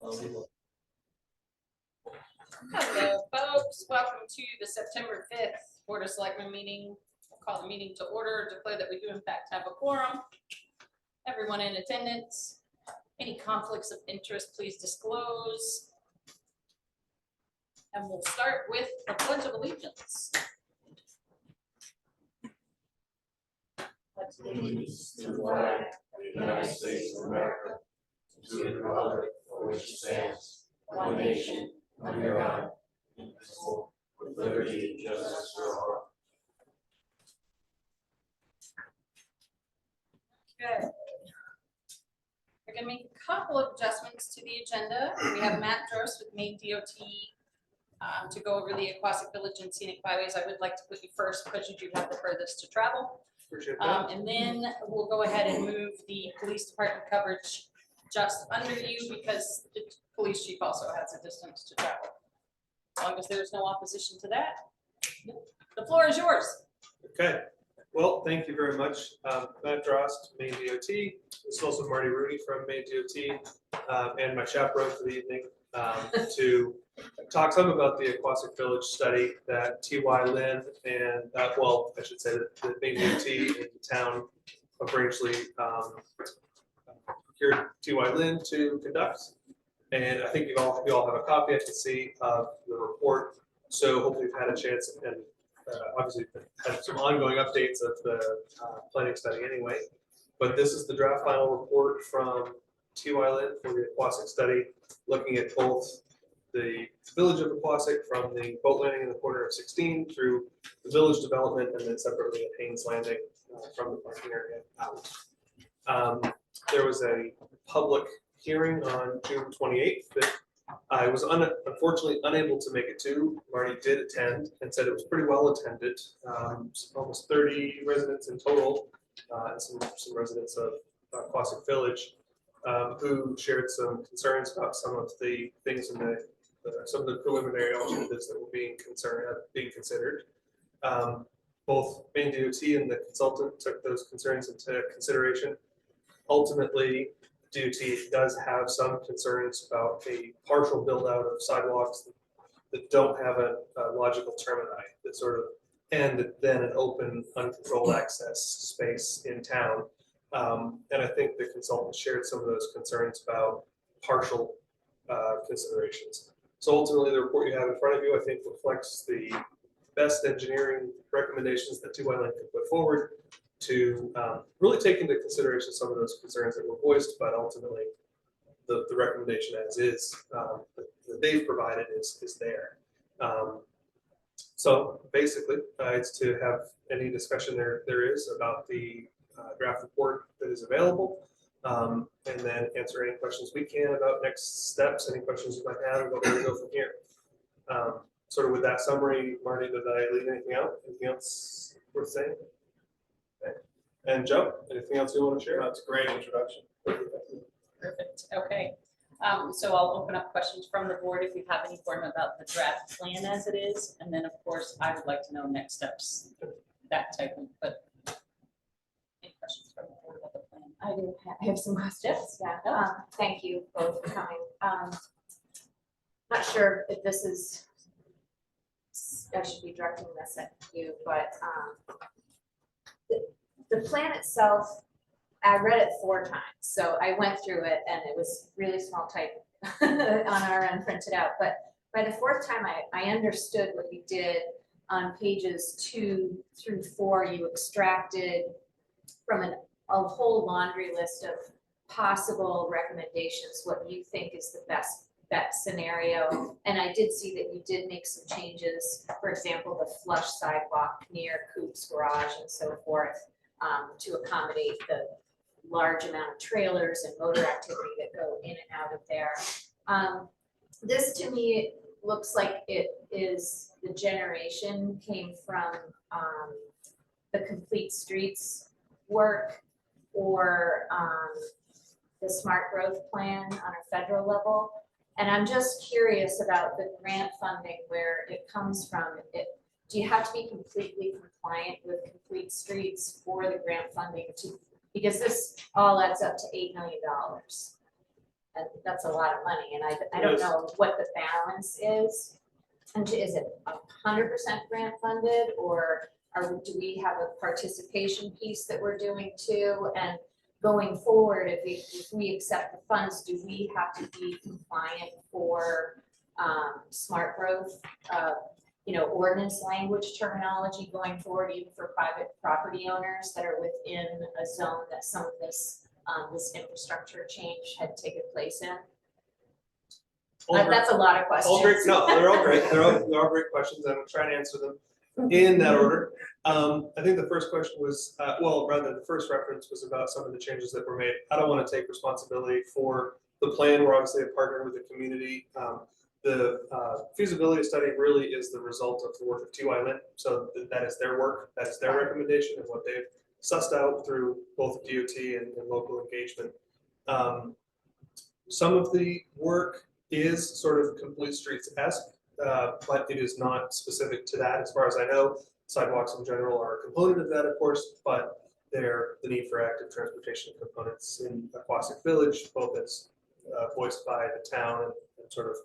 Hello, folks. Welcome to the September 5th Board of Selectmen meeting. We'll call the meeting to order, declare that we do in fact have a quorum. Everyone in attendance. Any conflicts of interest, please disclose. And we'll start with the Pledge of Allegiance. Allegiance to the flag of the United States of America, to the republic for which it stands, one nation, under God, indivisible, with liberty and justice for all. Okay. We're gonna make a couple of adjustments to the agenda. We have Matt Drost with Maine DOT to go over the Aquatic Village and Scenic Byways. I would like to put you first because you do have the furthest to travel. Appreciate that. And then we'll go ahead and move the police department coverage just under you because the police chief also has a distance to travel. As long as there's no opposition to that, the floor is yours. Okay. Well, thank you very much. Matt Drost, Maine DOT. This is also Marty Rooney from Maine DOT and my chaperone for the evening to talk some about the Aquatic Village study that T.Y. Lynn and, well, I should say that the Maine DOT and the town of Rangeley procured T.Y. Lynn to conduct. And I think you all have a copy, I can see, of the report. So hopefully you've had a chance and obviously had some ongoing updates of the planning study anyway. But this is the draft final report from T.Y. Lynn for the Aquatic study, looking at both the village of Aquatic from the boat landing in the corner of 16 through the village development, and then separately at Haynes Landing from the parking area out. There was a public hearing on June 28th that I was unfortunately unable to make it to. Marty did attend and said it was pretty well attended. Almost 30 residents in total, and some residents of Aquatic Village who shared some concerns about some of the things in some of the preliminary alternatives that were being considered. Both Maine DOT and the consultant took those concerns into consideration. Ultimately, DOT does have some concerns about a partial build out of sidewalks that don't have a logical termini that sort of end then an open, uncontrolled access space in town. And I think the consultant shared some of those concerns about partial considerations. So ultimately, the report you have in front of you, I think, reflects the best engineering recommendations that T.Y. Lynn could put forward to really take into consideration some of those concerns that were voiced, but ultimately the recommendation as is that they've provided is there. So basically, it's to have any discussion there is about the draft report that is available, and then answer any questions we can about next steps, any questions you might have about where to go from here. Sort of with that summary, Marty, did I leave anything out? Anything else worth saying? Okay. And Joe, anything else you want to share? That's a great introduction. Perfect. Okay. So I'll open up questions from the board if you have any for him about the draft plan as it is. And then, of course, I would like to know next steps, that type of, but any questions from the board about the plan? I have some questions. Yeah. Thank you both for coming. Not sure if this is, I should be directing this at you, but the plan itself, I read it 4 times. So I went through it and it was really small type on our end printed out. But by the 4th time, I understood what you did on pages 2 through 4. You extracted from a whole laundry list of possible recommendations, what you think is the best bet scenario. And I did see that you did make some changes, for example, the flush sidewalk near Coop's garage and so forth, to accommodate the large amount of trailers and motor activity that go in and out of there. This to me looks like it is the generation came from the Complete Streets work or the smart growth plan on a federal level. And I'm just curious about the grant funding, where it comes from. Do you have to be completely compliant with Complete Streets for the grant funding to, because this all adds up to $8 million. And that's a lot of money, and I don't know what the balance is. And is it 100% grant funded, or do we have a participation piece that we're doing too? And going forward, if we accept the funds, do we have to be compliant for smart growth, ordinance language terminology going forward, even for private property owners that are within a zone that some of this infrastructure change had taken place in? That's a lot of questions. All great, no, they're all great. They're all great questions. I'm gonna try to answer them in that order. I think the first question was, the first reference was about some of the changes that were made. I don't want to take responsibility for the plan. We're obviously a partner with the community. The feasibility study really is the result of the work of TY Lin. So that is their work, that is their recommendation and what they've sussed out through both DOT and local engagement. Some of the work is sort of complete streets-esque, but it is not specific to that. As far as I know, sidewalks in general are a component of that, of course, but they're the need for active transportation components in Aquasic Village, both as voiced by the town and sort of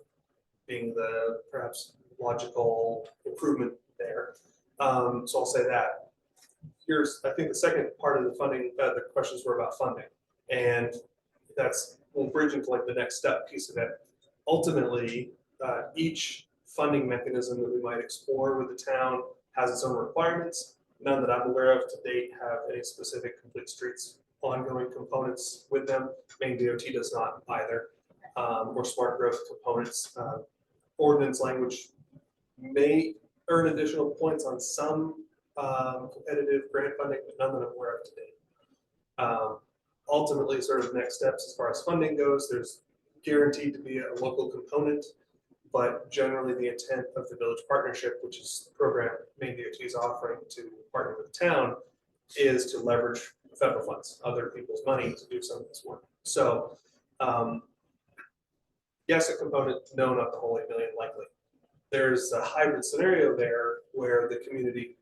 being the perhaps logical improvement there. So I'll say that. I think the second part of the funding, the questions were about funding, and we'll bridge into like the next step piece of it. Ultimately, each funding mechanism that we might explore with the town has its own requirements. None that I'm aware of to date have any specific complete streets ongoing components with them. Maine DOT does not either, or smart growth components. Ordinance language may earn additional points on some competitive grant funding, but none that I'm aware of to date. Ultimately, sort of next steps as far as funding goes, there's guaranteed to be a local component, but generally the intent of the village partnership, which is the program Maine DOT is offering to partner with the town, is to leverage federal funds, other people's money to do some of this work. So yes, a component, no, not the whole 8 million likely. There's a hybrid scenario there where the community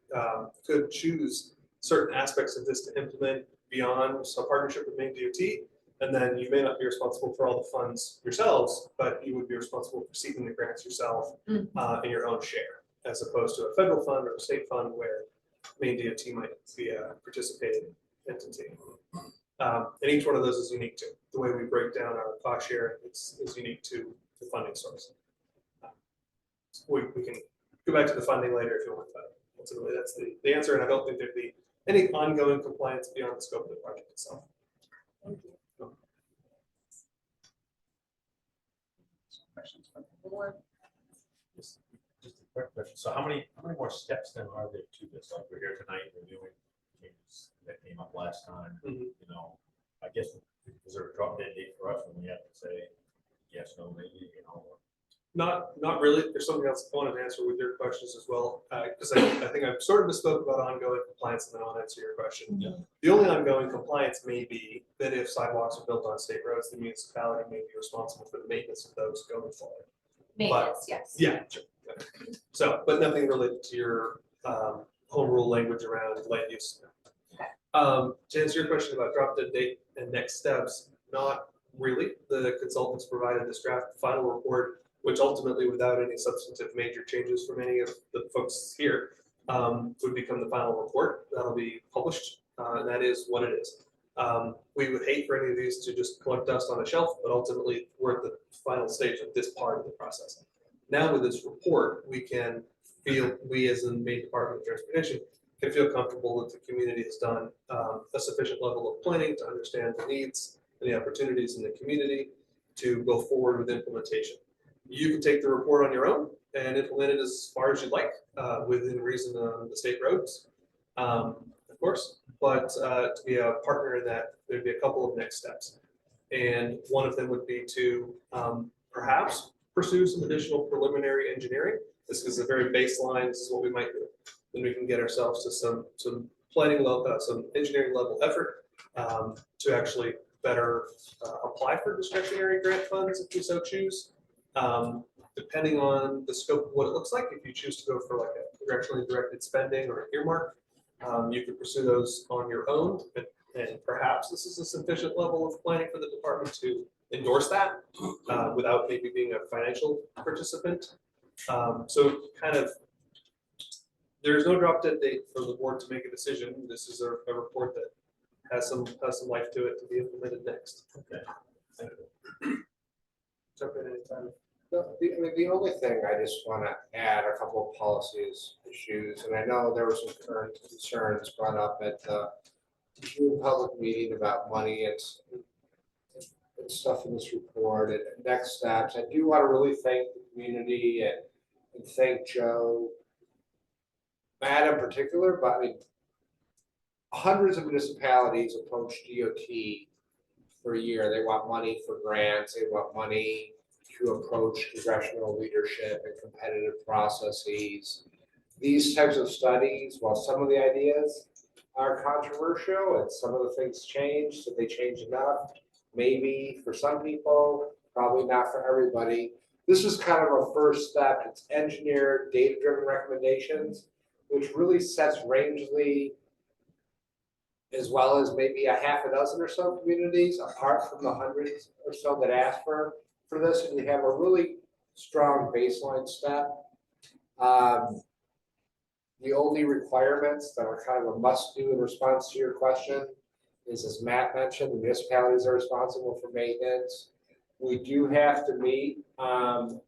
could choose certain aspects of this to implement beyond some partnership with Maine DOT, and then you may not be responsible for all the funds yourselves, but you would be responsible for seeking the grants yourself in your own share, as opposed to a federal fund or a state fund where Maine DOT might be a participating entity. And each one of those is unique to the way we break down our cost share. Is unique to the funding source. We can go back to the funding later if you want, but ultimately that's the answer. And I don't think there'd be any ongoing compliance beyond the scope of the project itself. Thank you. Questions from the board? Just a quick question. So how many more steps then are there to this? Like we're here tonight reviewing changes that came up last time. You know, I guess is there a drop dead date for us when we have to say yes, no, maybe, you know? Not really. There's something else I wanted to answer with your questions as well, because I think I've sort of misspoke about ongoing compliance, and then I'll answer your question. Yeah. The only ongoing compliance may be that if sidewalks are built on state roads, the municipality may be responsible for the maintenance of those going forward. Maintenance, yes. Yeah, sure. So, but nothing related to your home rule language around land use. Okay. To answer your question about drop dead date and next steps, not really. The consultants provided this draft final report, which ultimately, without any substantive major changes from any of the folks here, would become the final report. That'll be published, and that is what it is. We would hate for any of these to just collect dust on a shelf, but ultimately, we're at the final stage of this part of the process. Now with this report, we as in Maine Department of Transportation, can feel comfortable that the community has done a sufficient level of planning to understand the needs and the opportunities in the community to go forward with implementation. You can take the report on your own and implement it as far as you'd like, within reason on the state roads, of course. But to be a partner in that, there'd be a couple of next steps. And one of them would be to perhaps pursue some additional preliminary engineering. This is a very baseline, this is what we might do. Then we can get ourselves to some planning level, some engineering level effort to actually better apply for discretionary grant funds if we so choose. Depending on the scope of what it looks like, if you choose to go for like a congressionally directed spending or an earmark, you can pursue those on your own. And perhaps this is a sufficient level of planning for the department to endorse that without maybe being a financial participant. So kind of, there's no drop dead date for the board to make a decision. This is a report that has some life to it to be implemented next. Okay. Jump in anytime. The only thing I just want to add a couple of policies issues, and I know there were some current concerns brought up at the June public meeting about money and stuff in this report and next steps. I do want to really thank the community and thank Joe, Matt in particular, but I mean, hundreds of municipalities approach DOT for a year. They want money for grants, they want money to approach congressional leadership and competitive processes. These types of studies, while some of the ideas are controversial and some of the things change, so they change enough, maybe for some people, probably not for everybody. This is kind of a first step. It's engineered, data-driven recommendations, which really sets Rangeley, as well as maybe a half a dozen or so communities, apart from the hundreds or so that ask for this, and we have a really strong baseline step. The only requirements that are kind of a must-do in response to your question is, as Matt mentioned, the municipalities are responsible for maintenance. We do have to meet kind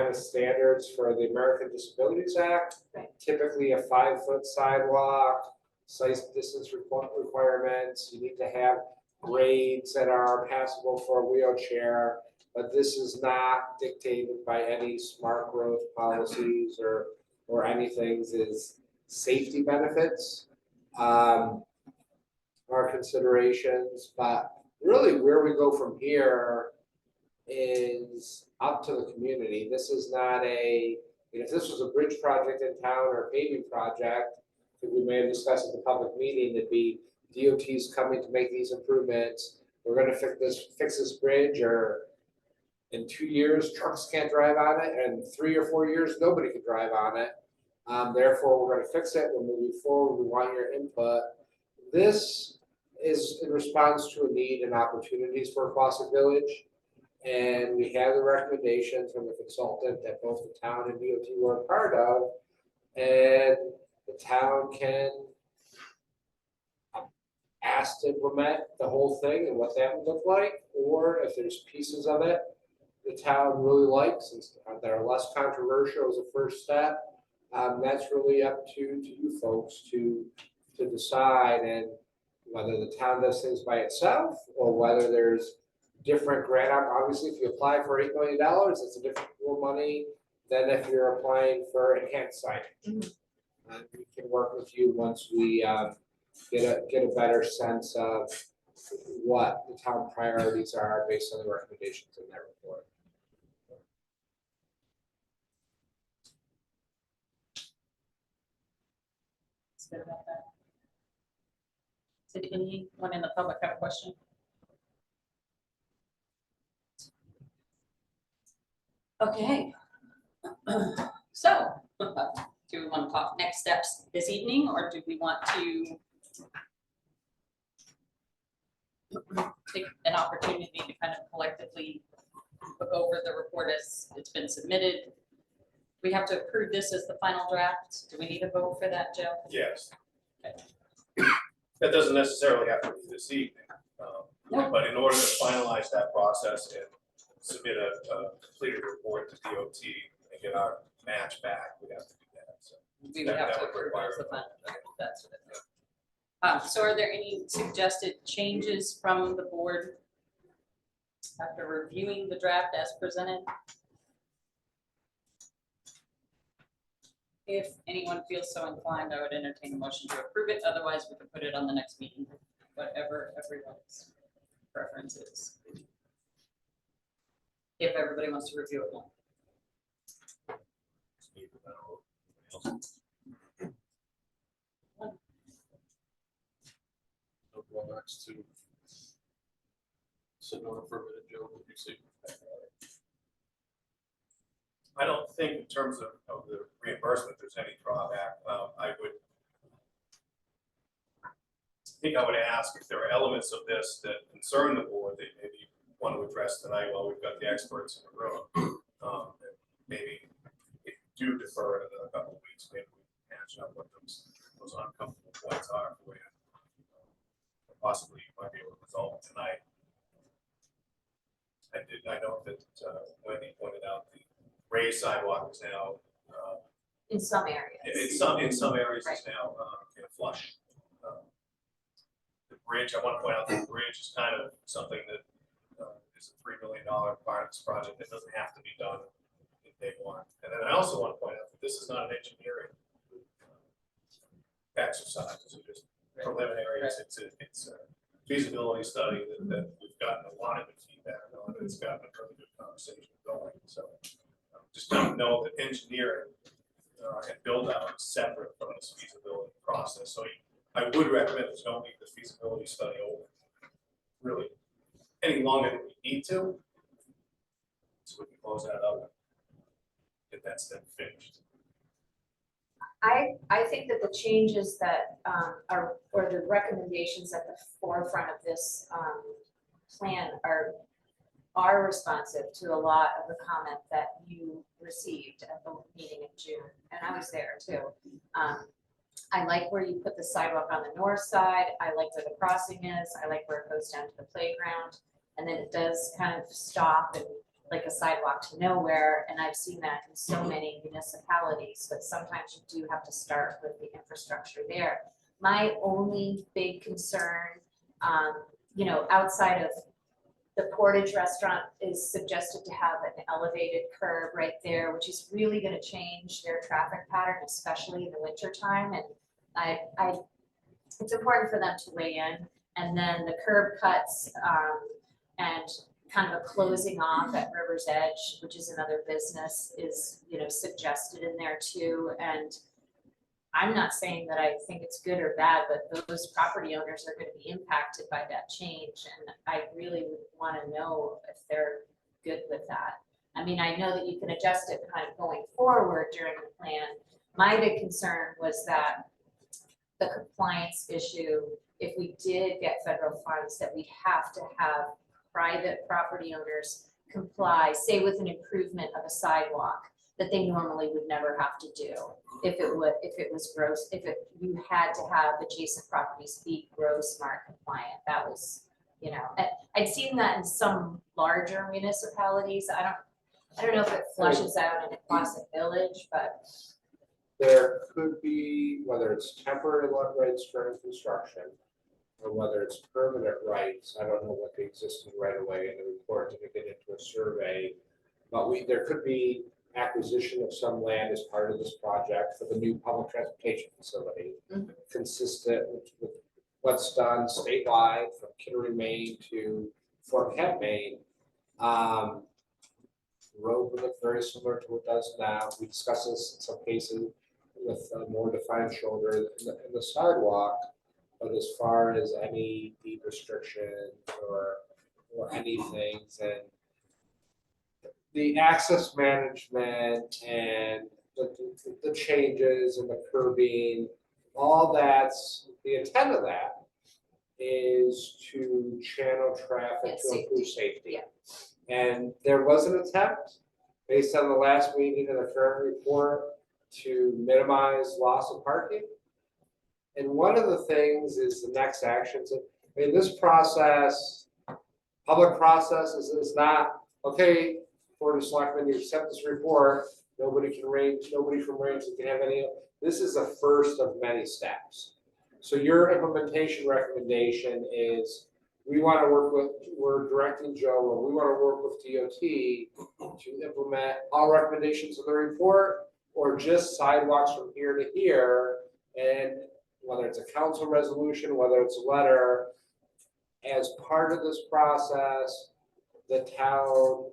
of standards for the American Disabilities Act, typically a 5-foot sidewalk, size distance requirements. You need to have grades that are passable for a wheelchair, but this is not dictated by any smart growth policies or anything. Is safety benefits are considerations, but really where we go from here is up to the community. This is not if this was a bridge project in town or a paving project, we may have discussed at the public meeting, it'd be DOT's coming to make these improvements. We're gonna fix this bridge, or in 2 years, trucks can't drive on it, and 3 or 4 years, nobody can drive on it. Therefore, we're gonna fix it, we're moving forward, we want your input. This is in response to a need and opportunities for Fawcett Village. And we have the recommendations from the consultant that both the town and DOT were a part of. And the town can ask to implement the whole thing and what that would look like. Or if there's pieces of it the town really likes and that are less controversial as a first step, that's really up to you folks to decide, and whether the town does things by itself or whether there's different grant. Obviously, if you apply for $8 million, it's a different pool of money than if you're applying for enhanced signage. And we can work with you once we get a better sense of what the town priorities are based on the recommendations in that report. That's good about that. Did anyone in the public have a question? Okay. So, do we want to talk next steps this evening, or do we want to take an opportunity to kind of collectively look over the report as it's been submitted? We have to approve this as the final draft. Do we need a vote for that, Joe? Yes. Okay. That doesn't necessarily have to be this evening, but in order to finalize that process and submit a completed report to DOT and get our match back, we have to do that. So We would have to approve it as the final draft. That's what it is. So are there any suggested changes from the board after reviewing the draft as presented? If anyone feels so inclined, I would entertain a motion to approve it. Otherwise, we can put it on the next meeting, whatever everyone's preference is. If everybody wants to review it more. Well, next to sit on for a minute, Joe, what do you see? I don't think in terms of the reimbursement, there's any drawback. I think I would ask if there are elements of this that concern the board that maybe want to address tonight while we've got the experts in the room. And maybe if you do defer it another couple of weeks, maybe we can hash out what those uncomfortable points are for you. Possibly you might be able to resolve it tonight. I know that Wendy pointed out the raised sidewalk is now In some areas. in some areas it's now flush. The bridge, I want to point out that the bridge is kind of something that is a $3 million part of this project that doesn't have to be done in day one. And then I also want to point out that this is not an engineering exercise. It's just preliminary. It's a feasibility study that we've gotten a lot of good feedback on. It's gotten a really good conversation going. So just don't know that engineering and build out is separate from this feasibility process. So I would recommend that you don't leave the feasibility study over really any longer than we need to. So we can close that up and get that step finished. I think that the changes that are, or the recommendations at the forefront of this plan are responsive to a lot of the comment that you received at the meeting in June, and I was there too. I like where you put the sidewalk on the north side. I like where the crossing is. I like where it goes down to the playground. And then it does kind of stop and like a sidewalk to nowhere. And I've seen that in so many municipalities, but sometimes you do have to start with the infrastructure there. My only big concern, you know, outside of the Portage restaurant is suggested to have an elevated curb right there, which is really going to change their traffic pattern, especially in the winter time. And it's important for them to weigh in. And then the curb cuts and kind of a closing off at River's Edge, which is another business, is, you know, suggested in there too. And I'm not saying that I think it's good or bad, but those property owners are going to be impacted by that change. And I really would want to know if they're good with that. I mean, I know that you can adjust it kind of going forward during the plan. My big concern was that the compliance issue, if we did get federal funds, that we'd have to have private property owners comply, say with an improvement of a sidewalk that they normally would never have to do. If it was gross, you had to have adjacent properties be gross smart compliant. That was, you know, I'd seen that in some larger municipalities. I don't know if it flushes out in Quasit Village, but There could be, whether it's temporary lot rights during construction, or whether it's permanent rights. I don't know what the existing right of way in the report didn't get into a survey, but there could be acquisition of some land as part of this project for the new public transportation facility, consistent with what's done statewide from Kittery, Maine to Fort Kent, Maine. Road would look very similar to what it does now. We discussed this in some cases with a more defined shoulder in the sidewalk. But as far as any deed restrictions or anything, then the access management and the changes and the curbing, all that's, the intent of that is to channel traffic to improve safety. Yeah. And there was an attempt, based on the last meeting and the current report, to minimize loss of parking. And one of the things is the next actions. I mean, this process, public process is not, okay, Board of Selectmen, you accept this report, nobody from Range can have any, this is the first of many steps. So your implementation recommendation is, we want to work with, we're directing Joe, or we want to work with DOT to implement all recommendations of the report, or just sidewalks from here to here, and whether it's a council resolution, whether it's a letter, as part of this process, the town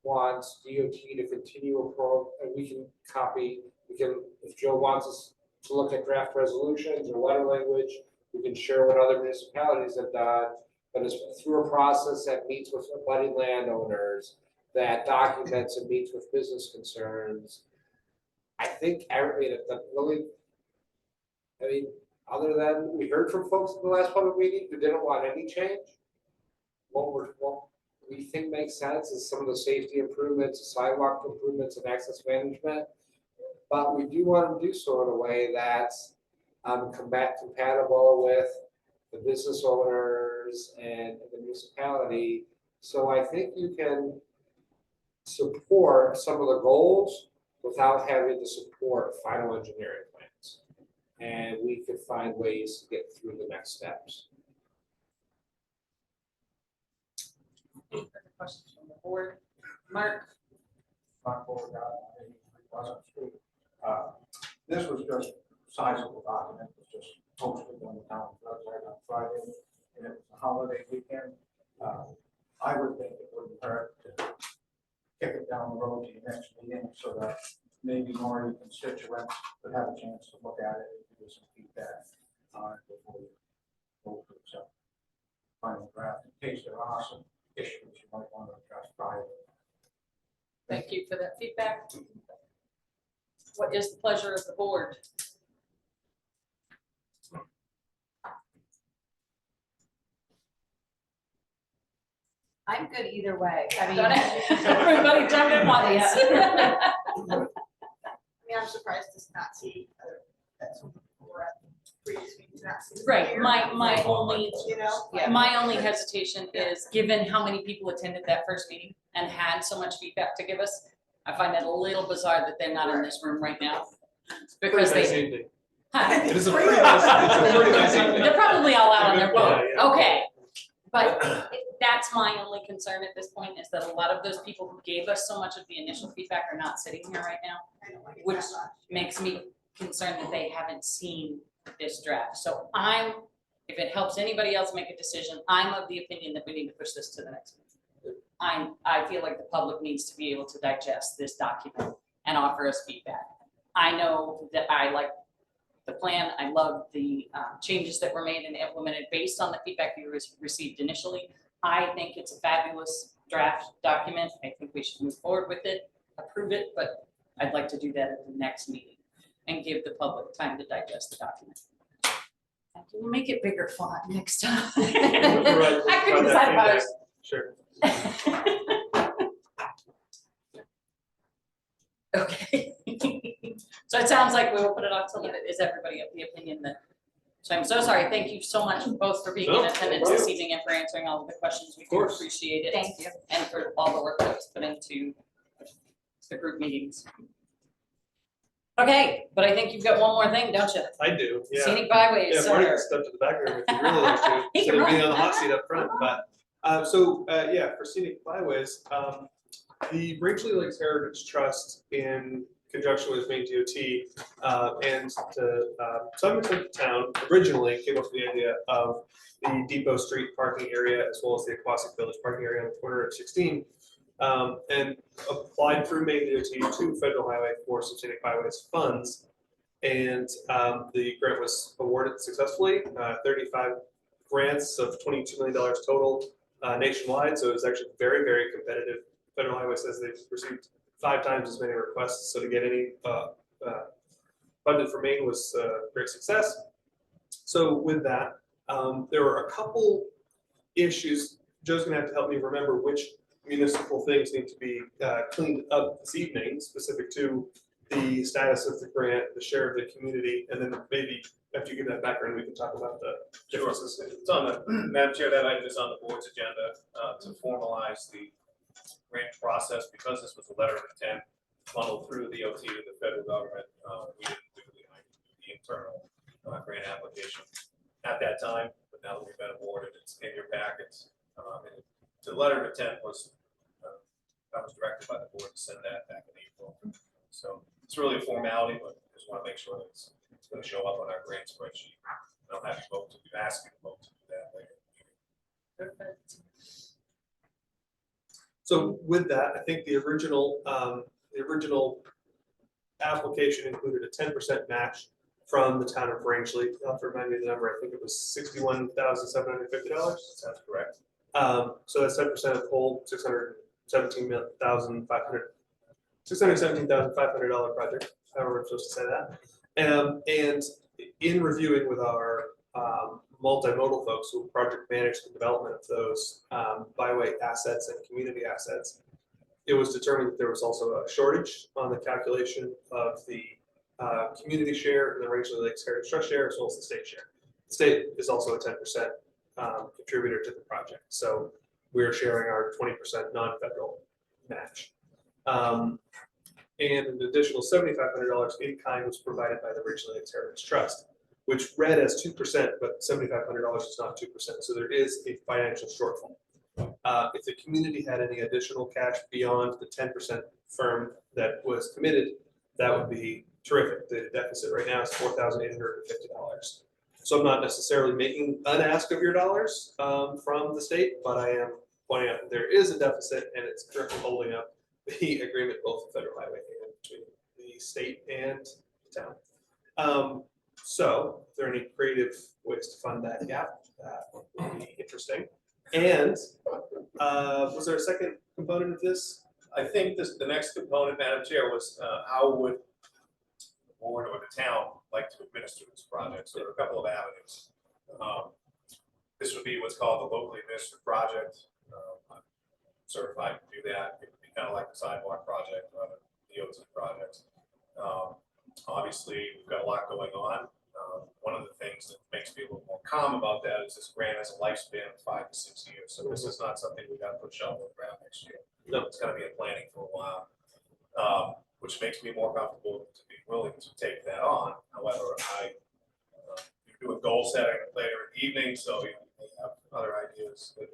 wants DOT to continue and we can copy, if Joe wants us to look at draft resolutions or letter language, we can share what other municipalities have done, but it's through a process that meets with abutting landowners, that documents and meets with business concerns. I think other than we heard from folks in the last public meeting who didn't want any change, we think makes sense is some of the safety improvements, sidewalk improvements and access management. But we do want to do so in a way that's compatible with the business owners and the municipality. So I think you can support some of the goals without having to support final engineering plans. And we could find ways to get through the next steps. Any other questions from the board? Mark? This was just sizable document, it was just posted on the town website on Friday, and it was a holiday weekend. I would think it wouldn't hurt to kick it down the road to your next meeting, so that maybe more of your constituents would have a chance to look at it and give some feedback on it before you vote to accept final draft, in case there are some issues you might want to address prior. Thank you for that feedback. What is the pleasure of the board? I'm good either way. I mean, Got it? Everybody jump in on this. I mean, I'm surprised to not see that's we're at previous meetings, not see. Right, here. my only, You know? my only hesitation is, given how many people attended that first meeting and had so much feedback to give us, I find it a little bizarre that they're not in this room right now. Because Pretty nice they, evening. huh? It is a pretty nice, it's a pretty nice evening. They're probably all out on their boat, Yeah, yeah. okay. But that's my only concern at this point, is that a lot of those people who gave us so much of the initial feedback are not sitting here right now. I don't like it Which that much. makes me concerned that they haven't seen this draft. So if it helps anybody else make a decision, I'm of the opinion that we need to push this to the next meeting. I feel like the public needs to be able to digest this document and offer us feedback. I know that I like the plan. I love the changes that were made and implemented based on the feedback you received initially. I think it's a fabulous draft document. I think we should move forward with it, approve it, but I'd like to do that at the next meeting and give the public time to digest the document. And can you make it bigger font next time? I couldn't decide if I was. Sure. Okay. So it sounds like we will put it off till, is everybody of the opinion that, so I'm so sorry, thank you so much both for being in No, attendance no this evening and for answering all of the questions, we do course. appreciate it. thank you. And for all the work that was put into the group meetings. Okay, but I think you've got one more thing, don't you? I do, yeah. Scenic byways, Yeah, Marty sir. can step to the back room if you really like to, He can instead of being run. on the hot seat up front, but, yeah, for scenic byways, the Rangeley Lakes Heritage Trust, in conjunction with Maine DOT, and to some extent the town, originally came up with the idea of the Depot Street parking area as well as the Aquasic Village parking area on the corner of 16, and applied through Maine DOT to Federal Highway for some scenic byways funds. And the grant was awarded successfully, 35 grants of $22 million total nationwide. So it was actually very, very competitive. Federal Highway says they've received 5 times as many requests. So to get any funded for Maine was a great success. So with that, there were a couple issues. Joe's gonna have to help me remember which municipal things need to be cleaned up this evening, specific to the status of the grant, the share of the community, and then maybe after you give that background, we can talk about the differences. It's on the, Madam Chair, that item is on the board's agenda to formalize the grant process, because this was a letter of intent funneled through the DOT to the federal government. We didn't do the internal grant application at that time, but now that we've been awarded, it's in your packets. And the letter of intent was, I was directed by the board to send that back in April. So it's really a formality, but just want to make sure that it's going to show up on our grant spreadsheet. I don't have you vote to do, ask you to vote to do that later. Perfect. So with that, I think the original application included a 10% match from the town of Rangeley. You'll have to remind me of the number. I think it was $61,750. That's correct. So that's 10% of the whole $617,500 project, however I'm supposed to say that. And in reviewing with our multimodal folks who project manage the development of those byway assets and community assets, it was determined that there was also a shortage on the calculation of the community share and the Rangeley Lakes Heritage Trust share, as well as the state share. The state is also a 10% contributor to the project, so we're sharing our 20% non-federal match. And an additional $7,500 in kind was provided by the Rangeley Lakes Heritage Trust, which read as 2%, but $7,500 is not 2%. So there is a financial shortfall. If the community had any additional cash beyond the 10% firm that was committed, that would be terrific. The deficit right now is $4,850. So I'm not necessarily making an ask of your dollars from the state, but I am pointing out that there is a deficit and it's currently holding up the agreement, both the federal highway and between the state and the town. So if there are any creative ways to fund that gap, that would be interesting. And was there a second component of this? I think the next component, Madam Chair, was how would the board or the town like to administer this project? So there are a couple of avenues. This would be what's called the locally administered project. I'm certified to do that. It would be kind of like the sidewalk project or other DOT projects. Obviously, we've got a lot going on. One of the things that makes me a little more calm about that is this grant has a lifespan of 5 to 6 years. So this is not something we got to put shovel in the ground next year. No, it's going to be in planning for a while, which makes me more comfortable to be willing to take that on. However, you're doing goal setting later in the evening, so you may have other ideas that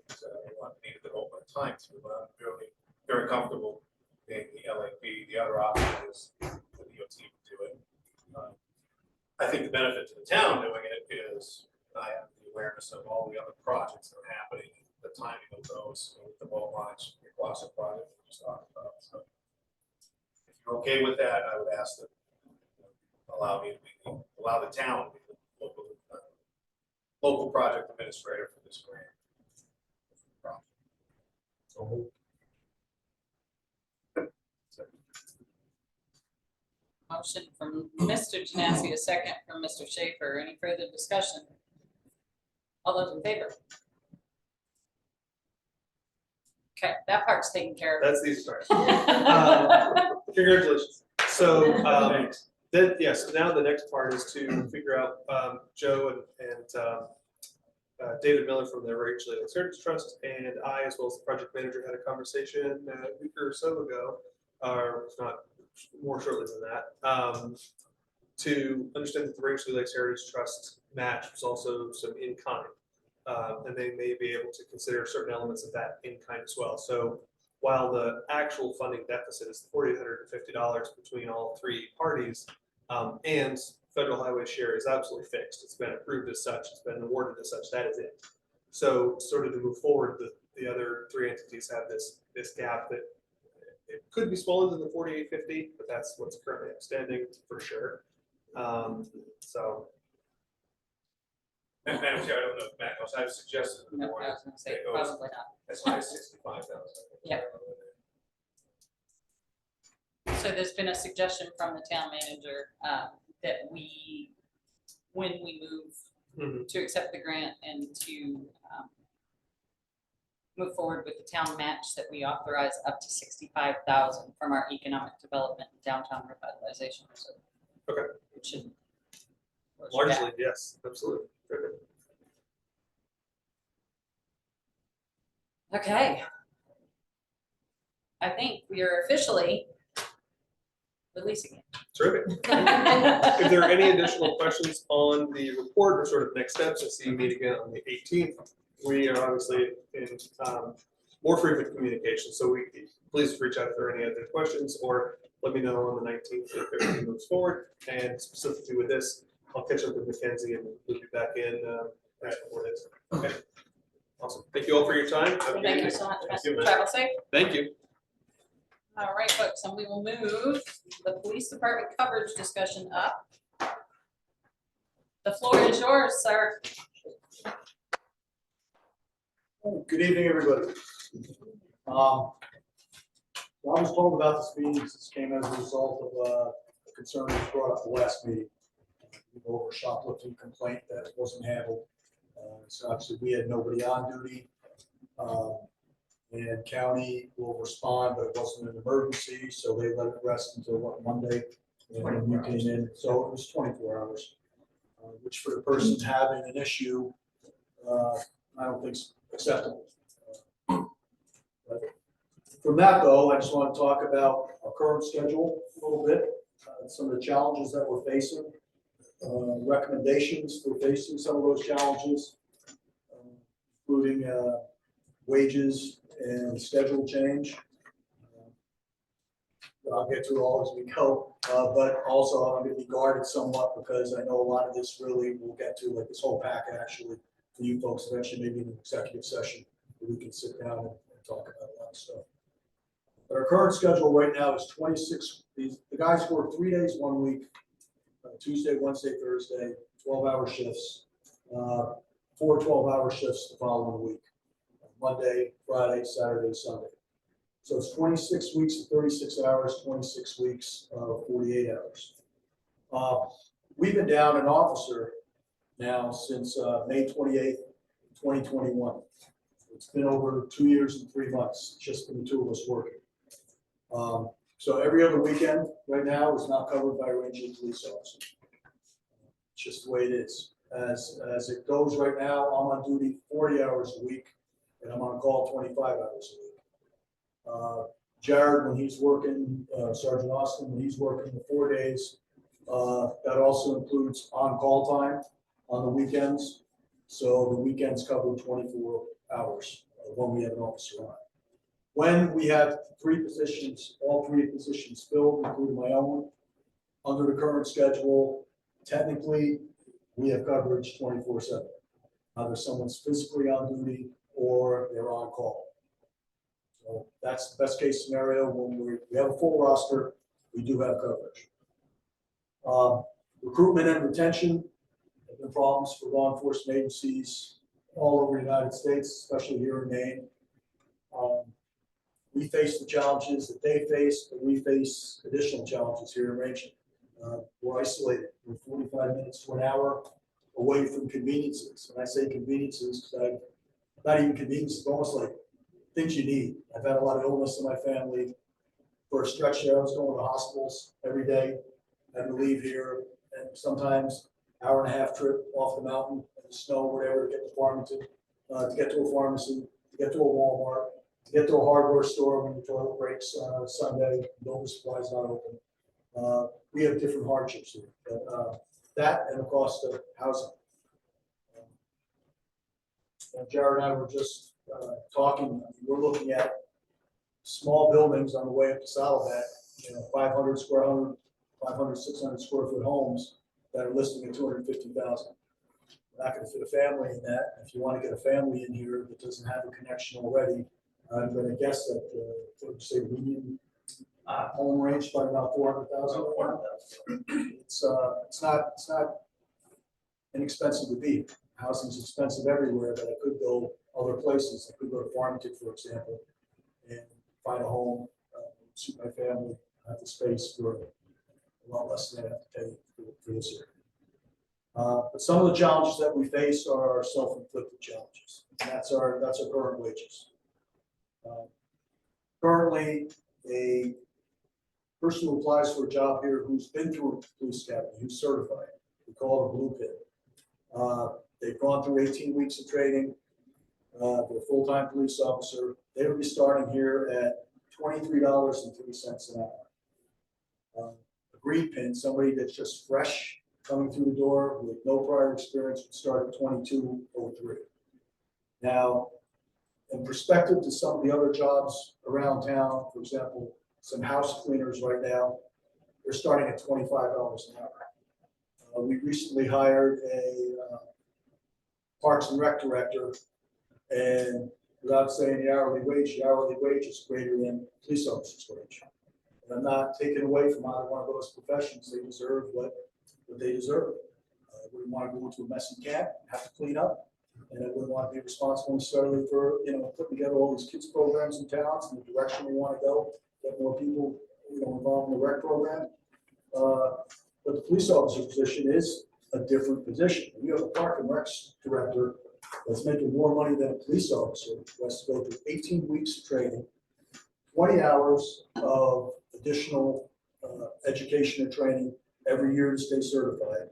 you want needed to open time to. But I'm really very comfortable being the LAP. The other option is the DOT would do it. I think the benefit to the town doing it is I have the awareness of all the other projects that are happening, the timing of those, with the boat launch, the Aquasa project we just talked about. So if you're okay with that, I would ask that allow the town to be the local project administrator for this grant. Motion from Mr. Genasi, a second from Mr. Schaefer. Any further discussion? All those in favor? Okay, that part's taken care of. That's the easy part. Congratulations. So then, yes, now the next part is to figure out Joe and David Miller from the Rangeley Lakes Heritage Trust and I, as well as the project manager, had a conversation a week or so ago, or if not more shortly than that, to understand that the Rangeley Lakes Heritage Trust match was also some in kind, and they may be able to consider certain elements of that in kind as well. So while the actual funding deficit is $4,850 between all three parties, and federal highway share is absolutely fixed. It's been approved as such. It's been awarded as such. That is it. So sort of to move forward, the other three entities have this gap that it could be smaller than the 4,850, but that's what's currently outstanding for sure. So. Madam Chair, I don't know if Matt knows, I've suggested to the No, board I was gonna say, it goes probably not. as high as 65,000. Yep. So there's been a suggestion from the town manager that when we move to accept the grant and to move forward with the town match, that we authorize up to $65,000 from our economic development and downtown revitalization reserve. Okay. Which should Largely, yes, absolutely. Okay. I think we are officially releasing it. Terrific. If there are any additional questions on the report or sort of next steps, I see you meet again on the 18th. We are obviously in more frequent communication, so please reach out if there are any other questions, or let me know on the 19th if everything moves forward. And specifically with this, I'll catch up with Mackenzie and we'll be back in next 4 days. Okay. Awesome. Thank you all for your time. Have a Thank good you evening. so much. Thank you, man. Travel safe. Thank you. All right, folks, and we will move the police department coverage discussion up. The floor is yours, sir. Good evening, everybody. I was told about this meeting. This came as a result of a concern that was brought up the last meeting. Over a shoplifting complaint that wasn't handled. So obviously we had nobody on duty. And county will respond, but it wasn't an emergency, so they let it rest until what, Monday? And then you came in, so it was 24 hours, which for the person having an issue, I don't think is acceptable. But from that though, I just want to talk about our current schedule a little bit, some of the challenges that we're facing, recommendations for facing some of those challenges, including wages and schedule change. I'll get through all as we go, but also I'm going to be guarded somewhat because I know a lot of this really we'll get to, like this whole packet actually for you folks eventually, maybe in an executive session where we can sit down and talk about a lot of stuff. But our current schedule right now is 26. The guys work 3 days 1 week, Tuesday, Wednesday, Thursday, 12-hour shifts, 4 12-hour shifts the following week, Monday, Friday, Saturday, Sunday. So it's 26 weeks of 36 hours, 26 weeks of 48 hours. We've been down an officer now since May 28th, 2021. It's been over 2 years and 3 months, just for the two of us working. So every other weekend right now is not covered by a ranging police officer. It's just the way it is. As it goes right now, I'm on duty 40 hours a week, and I'm on call 25 hours a week. Jared, when he's working, Sergeant Austin, when he's working the 4 days, that also includes on-call time on the weekends. So the weekends cover 24 hours when we have an officer on. When we have 3 positions, all 3 positions filled, including my own, under the current schedule, technically, we have coverage 24/7. Either someone's physically on duty or they're on call. So that's the best case scenario. When we have a full roster, we do have coverage. Recruitment and retention have been problems for law enforcement agencies all over the United States, especially here in Maine. We face the challenges that they face, but we face additional challenges here in Rankin. We're isolated. We're 45 minutes to an hour away from conveniences. And I say conveniences because not even conveniences, almost like things you need. I've had a lot of illness in my family. For a stretch there, I was going to hospitals every day. I had to leave here, and sometimes hour-and-a-half trip off the mountain in the snow, whatever, to get to Farmington, to get to a pharmacy, to get to a Walmart, to get to a hardware store when the toilet breaks Sunday, building supplies not open. We have different hardships here, but that and the cost of housing. Jared and I were just talking. We're looking at small buildings on the way up to Saddleback, 500, 600 square foot homes that are listing at 250,000. We're not going to fit a family in that. If you want to get a family in here that doesn't have a connection already, I'm going to guess that say the median home range by about 400,000. It's not inexpensive to be. Housing's expensive everywhere, but I could go other places. I could go to Farmington, for example, and find a home, suit my family, have the space for a lot less than I have to pay for this area. But some of the challenges that we face are self-inflicted challenges. And that's our current wages. Currently, a person who applies for a job here who's been through a police academy, who's certified, we call it a blue pin. They've gone through 18 weeks of training. They're a full-time police officer. They would be starting here at $23.03 an hour. A green pin, somebody that's just fresh coming through the door with no prior experience, would start at $22.03. Now, in perspective to some of the other jobs around town, for example, some house cleaners right now, they're starting at $25 an hour. We recently hired a Parks and Rec director, and without saying the hourly wage is greater than police officers' wage. And I'm not taking away from either one of those professions. They deserve what they deserve. I wouldn't want to go into a messy camp, have to clean up, and I wouldn't want to be responsible necessarily for putting together all these kids programs in towns and the direction we want to go, get more people involved in the rec program. But the police officer position is a different position. You have a park and rec director that's making more money than a police officer, who has to go through 18 weeks of training, 20 hours of additional education and training every year to stay certified.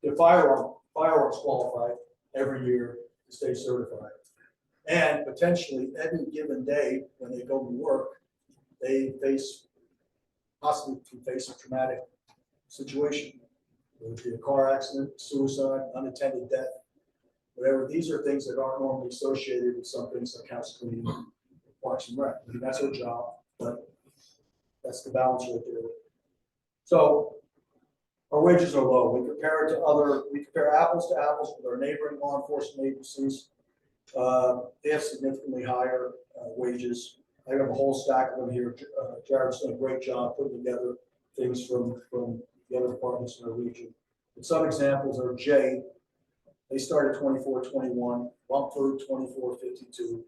The firearms qualified every year to stay certified. And potentially every given day when they go to work, they possibly face a traumatic situation. It would be a car accident, suicide, unattended death, whatever. These are things that aren't normally associated with some things like house cleaning, parks and rec. I mean, that's our job, but that's the balance right there. So our wages are low. We compare apples to apples with our neighboring law enforcement agencies. They have significantly higher wages. I have a whole stack of them here. Jared's done a great job putting together things from the other departments in our region. And some examples are Jay. They started 24.21, Rumford 24.52,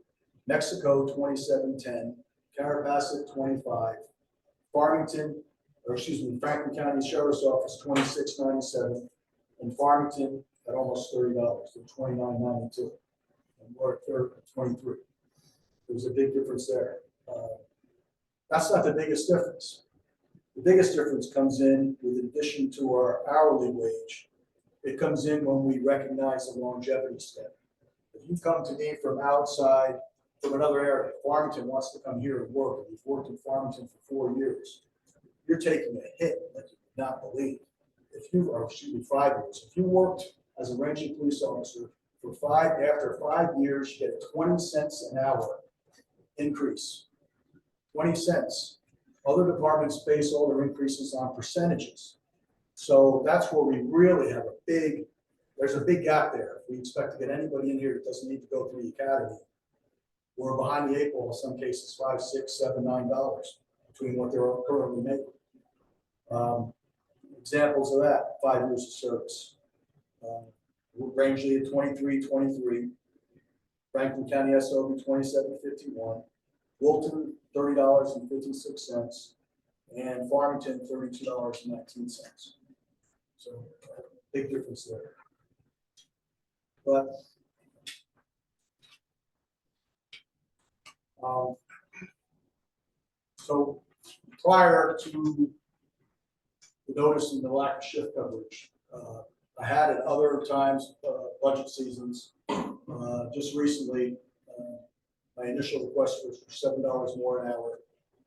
Mexico 27.10, Carrapassett 25, Farmington, Franklin County Sheriff's Office 26.97, and Farmington at almost $30, they're 29.92, and we're at 23. There's a big difference there. That's not the biggest difference. The biggest difference comes in with addition to our hourly wage. It comes in when we recognize the longevity step. If you come to me from outside, from another area, Farmington wants to come here and work, and you've worked in Farmington for 4 years, you're taking a hit that you would not believe. If you, or excuse me, 5 years. If you worked as a ranging police officer after 5 years, you get a 20 cents an hour increase. 20 cents. Other departments base all their increases on percentages. So that's where we really have there's a big gap there. If we expect to get anybody in here that doesn't need to go through the academy, we're behind the 8 ball in some cases, $5, $6, $7, $9 between what they're currently making. Examples of that, 5 years of service. Rangeley at 23.23, Franklin County SOB 27.51, Wilton $30.56, and Farmington $32.19. So big difference there. But so prior to noticing the lack of shift coverage, I had at other times, budget seasons, just recently, my initial request was for $7 more an hour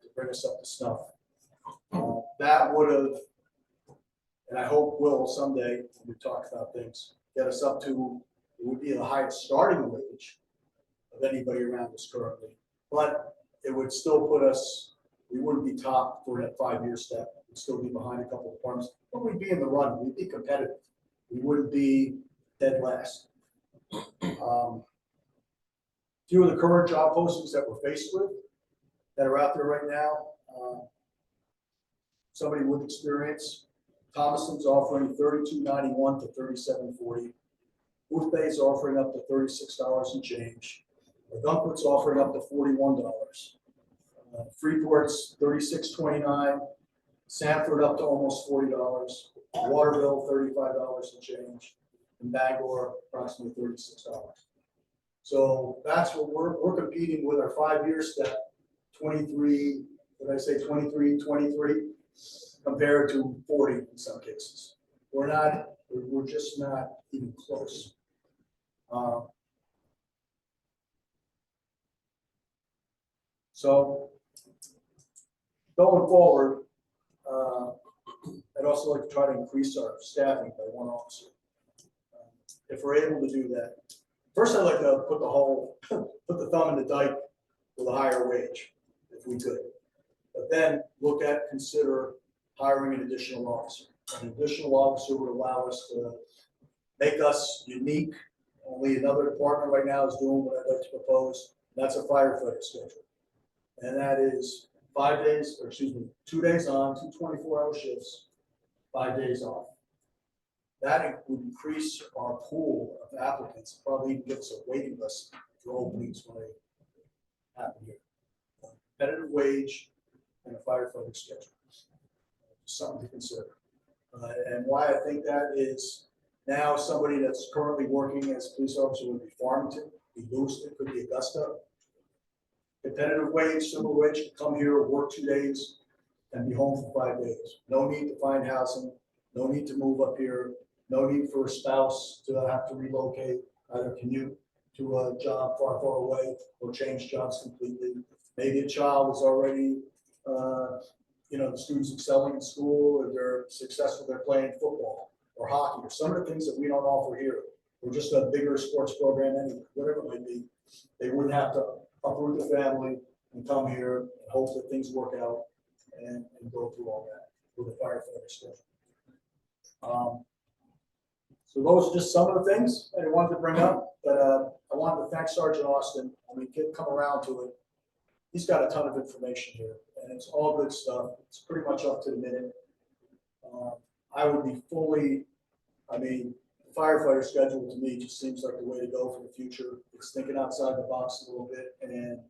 to bring us up to snuff. That would have, and I hope will someday, when we talk about things, get us up to, it would be the highest starting wage of anybody around us currently. But it would still put us, we wouldn't be top for that 5-year step. We'd still be behind a couple of firms, but we'd be in the run. We'd be competitive. We wouldn't be dead last. Few of the current job postings that we're faced with that are out there right now, somebody with experience, Thomason's offering $32.91 to $37.40. Booth Bay's offering up to $36 and change. Dunker's offering up to $41. Freeport's $36.29. Sanford up to almost $40. Waterville $35 and change. And Bangor approximately $36. So that's what we're competing with our 5-year step, 23, did I say 23, compared to 40 in some cases. We're just not even close. So going forward, I'd also like to try to increase our staffing by 1 officer. If we're able to do that. First, I'd like to put the thumb in the dike with a higher wage, if we could. But then consider hiring an additional officer. An additional officer would allow us to make us unique. Only another department right now is doing what I'd like to propose. That's a firefighter schedule. And that is 2 days on, 2 24-hour shifts, 5 days off. That would increase our pool of applicants, probably even give us a waiting list for openings when they happen here. Competitive wage and a firefighter schedule. Something to consider. And why I think that is, Now, somebody that's currently working as a police officer would be Farmington, be Lewiston, could be Augusta. Competitive wage, similar wage, come here, work 2 days, and be home for 5 days. No need to find housing, no need to move up here, no need for a spouse to have to relocate, either commute to a job far, far away or change jobs completely. Maybe a child is already, the student's excelling in school, or they're successful, they're playing football or hockey, or some of the things that we don't offer here. We're just a bigger sports program anyway, whatever it might be. They wouldn't have to uproot the family and come here and hope that things work out and go through all that with a firefighter schedule. So those are just some of the things that I wanted to bring up, but I wanted to thank Sergeant Austin. When we come around to it, he's got a ton of information here, and it's all good stuff. It's pretty much up to the minute. I would be the firefighter schedule to me just seems like the way to go for the future. It's thinking outside the box a little bit and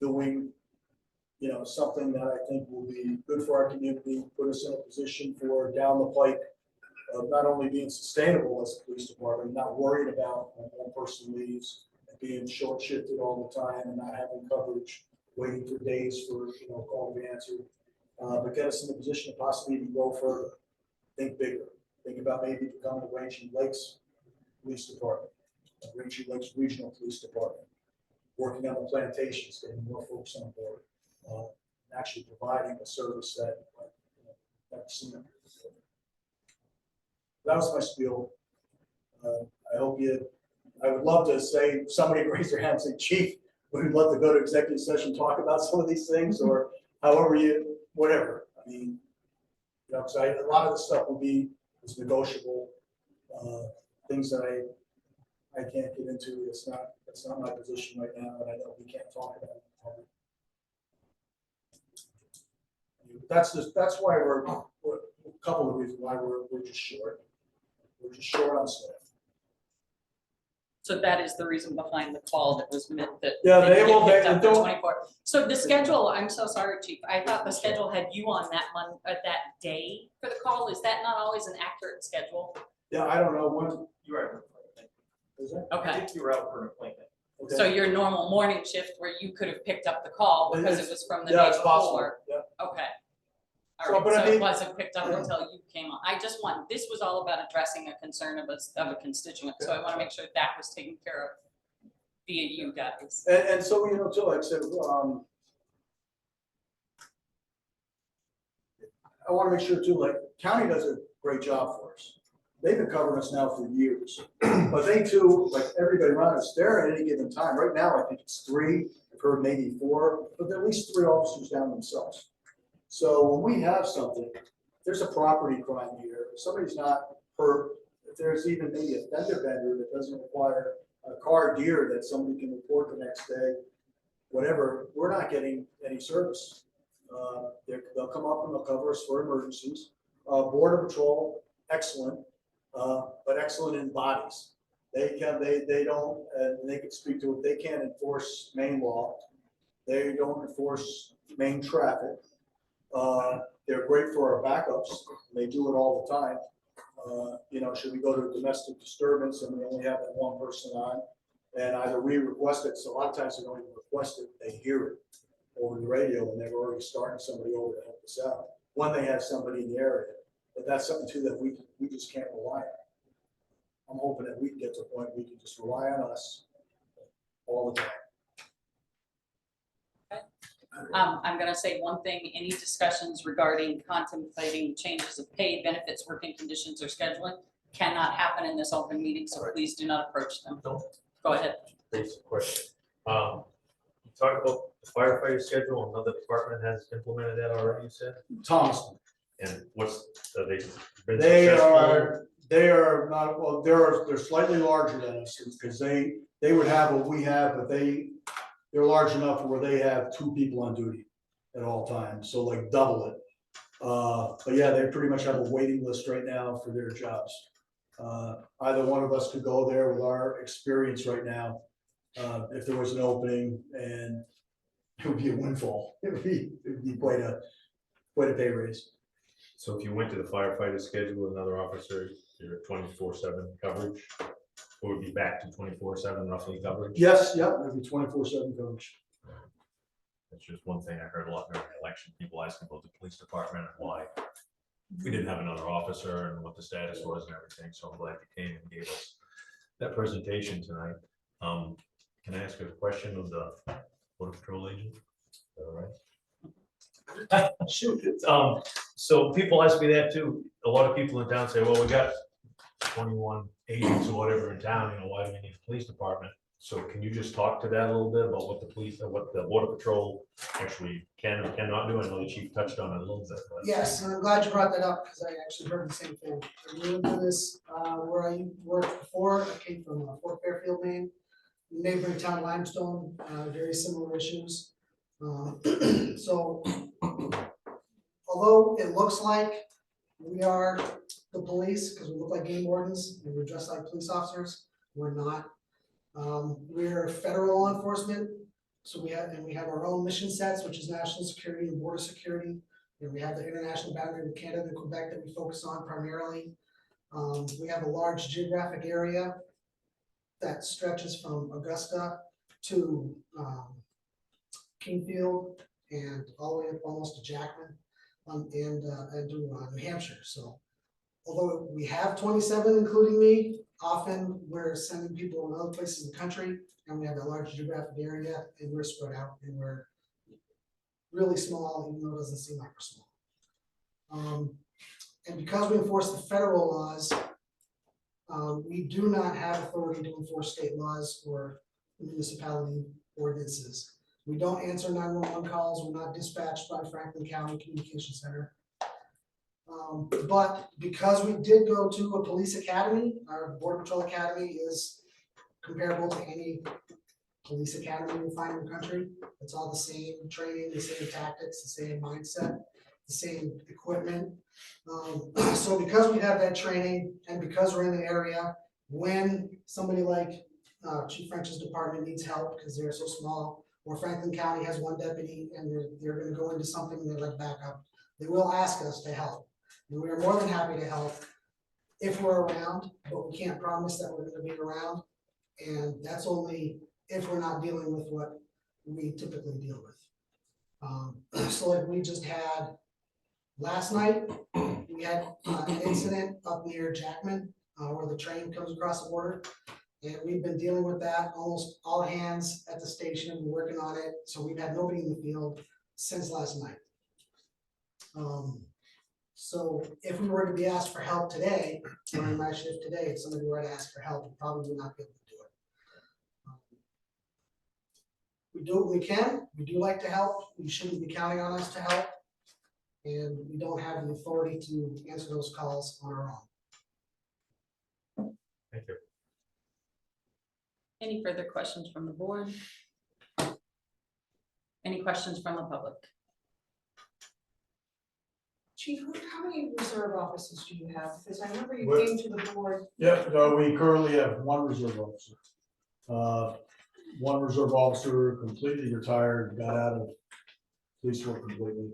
doing, something that I think will be good for our community, put us in a position for down the pike of not only being sustainable as a police department, not worried about when one person leaves and being short shifted all the time and not having coverage, waiting for days for, call to be answered, but get us in a position to possibly even go further, think bigger. Think about maybe becoming a Rangeley Lakes Police Department, a Rangeley Lakes Regional Police Department, working on the plantations, getting more folks on board, actually providing a service that I've seen. That was my spiel. I would love to say, somebody raise their hand and say, Chief, we'd love to go to executive session, talk about some of these things, or however whatever. Because a lot of the stuff will be is negotiable, things that I can't get into. That's not my position right now, and I know we can't talk about it. That's why we're a couple of reasons why we're just short. We're just short on staff. So that is the reason behind the call that was meant that. Yeah, that they you will- picked they up the don't- 24. So the schedule, I'm so sorry, Chief. I thought the schedule had you on that day for the call. Is that not always an accurate schedule? Yeah, I don't know when. You were out for an appointment. Is that? I Okay. think you were out for an appointment. Okay. So your normal morning shift where you could have picked up the call because it was from the Yeah, day it's possible. before. Yeah. Okay. So, All right, but I so it mean- wasn't picked up until you came on. This was all about addressing a concern of a constituent, so I want to make sure that was taken care of via you guys. And so, too, like I said, I want to make sure too, like, county does a great job for us. They've been covering us now for years, but they too, like everybody around us, they're at any given time. Right now, I think it's 3, I've heard maybe 4, but there are at least 3 officers down themselves. So when we have something, there's a property crime here, if somebody's not hurt, if there's even maybe a fender bender that doesn't require a car deer that somebody can report the next day, whatever, we're not getting any service. They'll come up and they'll cover us for emergencies. Border Patrol, excellent, but excellent in bodies. They don't, and they can speak to it, they can't enforce Maine law. They don't enforce Maine traffic. They're great for our backups. They do it all the time. Should we go to a domestic disturbance and we only have that one person on, and either we request it, so a lot of times they don't even request it, they hear it over the radio and they're already starting somebody over to help us out when they have somebody in the area. But that's something too that we just can't rely on. I'm hoping that we can get to a point we can just rely on us all the time. I'm gonna say one thing, any discussions regarding contemplating changes of pay, benefits, working conditions, or scheduling cannot happen in this open meeting, so please do not approach them. Go ahead. Basic question. You talked about the firefighter schedule, another department has implemented that already, you said? Thomas, And they been they successful? are not, well, they're slightly larger than us because they would have what we have, but they're large enough where they have 2 people on duty at all times, so like double it. But yeah, they pretty much have a waiting list right now for their jobs. Either one of us could go there with our experience right now, if there was an opening, and it would be a windfall. It would be quite a pay raise. So if you went to the firefighter schedule with another officer, you're 24/7 coverage, or would be back to 24/7 roughly coverage? Yes, yeah, it'll be 24/7 coverage. That's just one thing I heard a lot during the election, people asking about the police department and why we didn't have another officer and what the status was and everything, so I'm glad you came and gave us that presentation tonight. Can I ask a question of the border patrol agent? Is that all right? Shoot. So people ask me that too. A lot of people in town say, well, we got 21 agents or whatever in town, why do we need a police department? So can you just talk to that a little bit about what the police, what the border patrol actually can or cannot do? I know the chief touched on it a little bit. But Yes, and I'm glad you brought that up, because I actually heard the same thing. I'm new to this, where I worked before, I came from Fort Fairfield, Maine, neighboring town Limestone, very similar issues. So, although it looks like we are the police, because we look like game wardens, and we're dressed like police officers, we're not. We're federal law enforcement, so we have our own mission sets, which is national security and border security. And we have the international boundary with Canada and Quebec that we focus on primarily. We have a large geographic area that stretches from Augusta to Kingfield and all the way up almost to Jackman, and to New Hampshire. So although we have 27, including me, often we're sending people in other places in the country, and we have a large geographic area, and we're spread out, and we're really small, even though it doesn't seem like we're small. And because we enforce the federal laws, we do not have authority to enforce state laws or municipality ordinances. We don't answer 911 calls. We're not dispatched by Franklin County Communication Center. But because we did go to a police academy, our Border Patrol Academy is comparable to any police academy you find in the country. It's all the same training, the same tactics, the same mindset, the same equipment. So because we have that training and because we're in the area, when somebody like Chief French's department needs help because they're so small, or Franklin County has one deputy and they're going to go into something and they'd like backup, they will ask us to help. And we are more than happy to help if we're around, but we can't promise that we're going to be around. And that's only if we're not dealing with what we typically deal with. So like we just had last night, we had an incident up near Jackman where the train comes across the border. And we've been dealing with that, almost all hands at the station, working on it. So we've had nobody in the field since last night. So if we were to be asked for help today, during my shift today, if somebody were to ask for help, we probably would not be able to do it. We do what we can. We do like to help. You shouldn't be counting on us to help. And we don't have the authority to answer those calls on our own. thank you. Any further questions from the board? Any questions from the public? Chief, how many reserve officers do you have? Because I remember you What? came to the board. Yeah, no, we currently have one reserve officer. One reserve officer completely retired, got out of police work completely.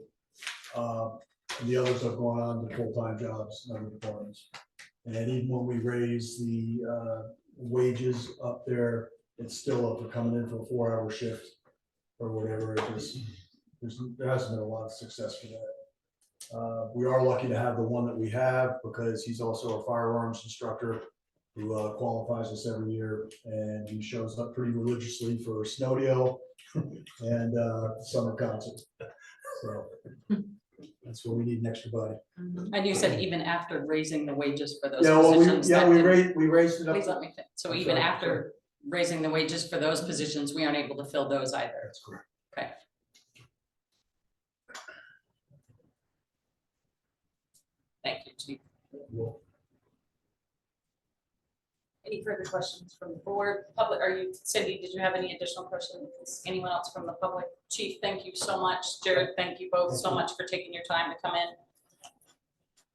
And the others have gone on to full-time jobs in other departments. And even when we raise the wages up there, it's still up for coming in for a 4-hour shift or whatever. It just, there hasn't been a lot of success for that. We are lucky to have the one that we have because he's also a firearms instructor who qualifies us every year, and he shows up pretty religiously for Snowdale and summer concert. So that's what we need, an extra body. And you said even after raising the wages for those Yeah, well, positions. that didn't- we raised it up. Please let me finish. So I'm even sorry, after raising the wages for those positions, we aren't able to fill those either. That's correct. Okay. Thank you, Chief. Well, Any further questions from the board? Public, are you, Cindy, did you have any additional questions? Anyone else from the public? Chief, thank you so much. Jared, thank you both so much for taking your time to come in.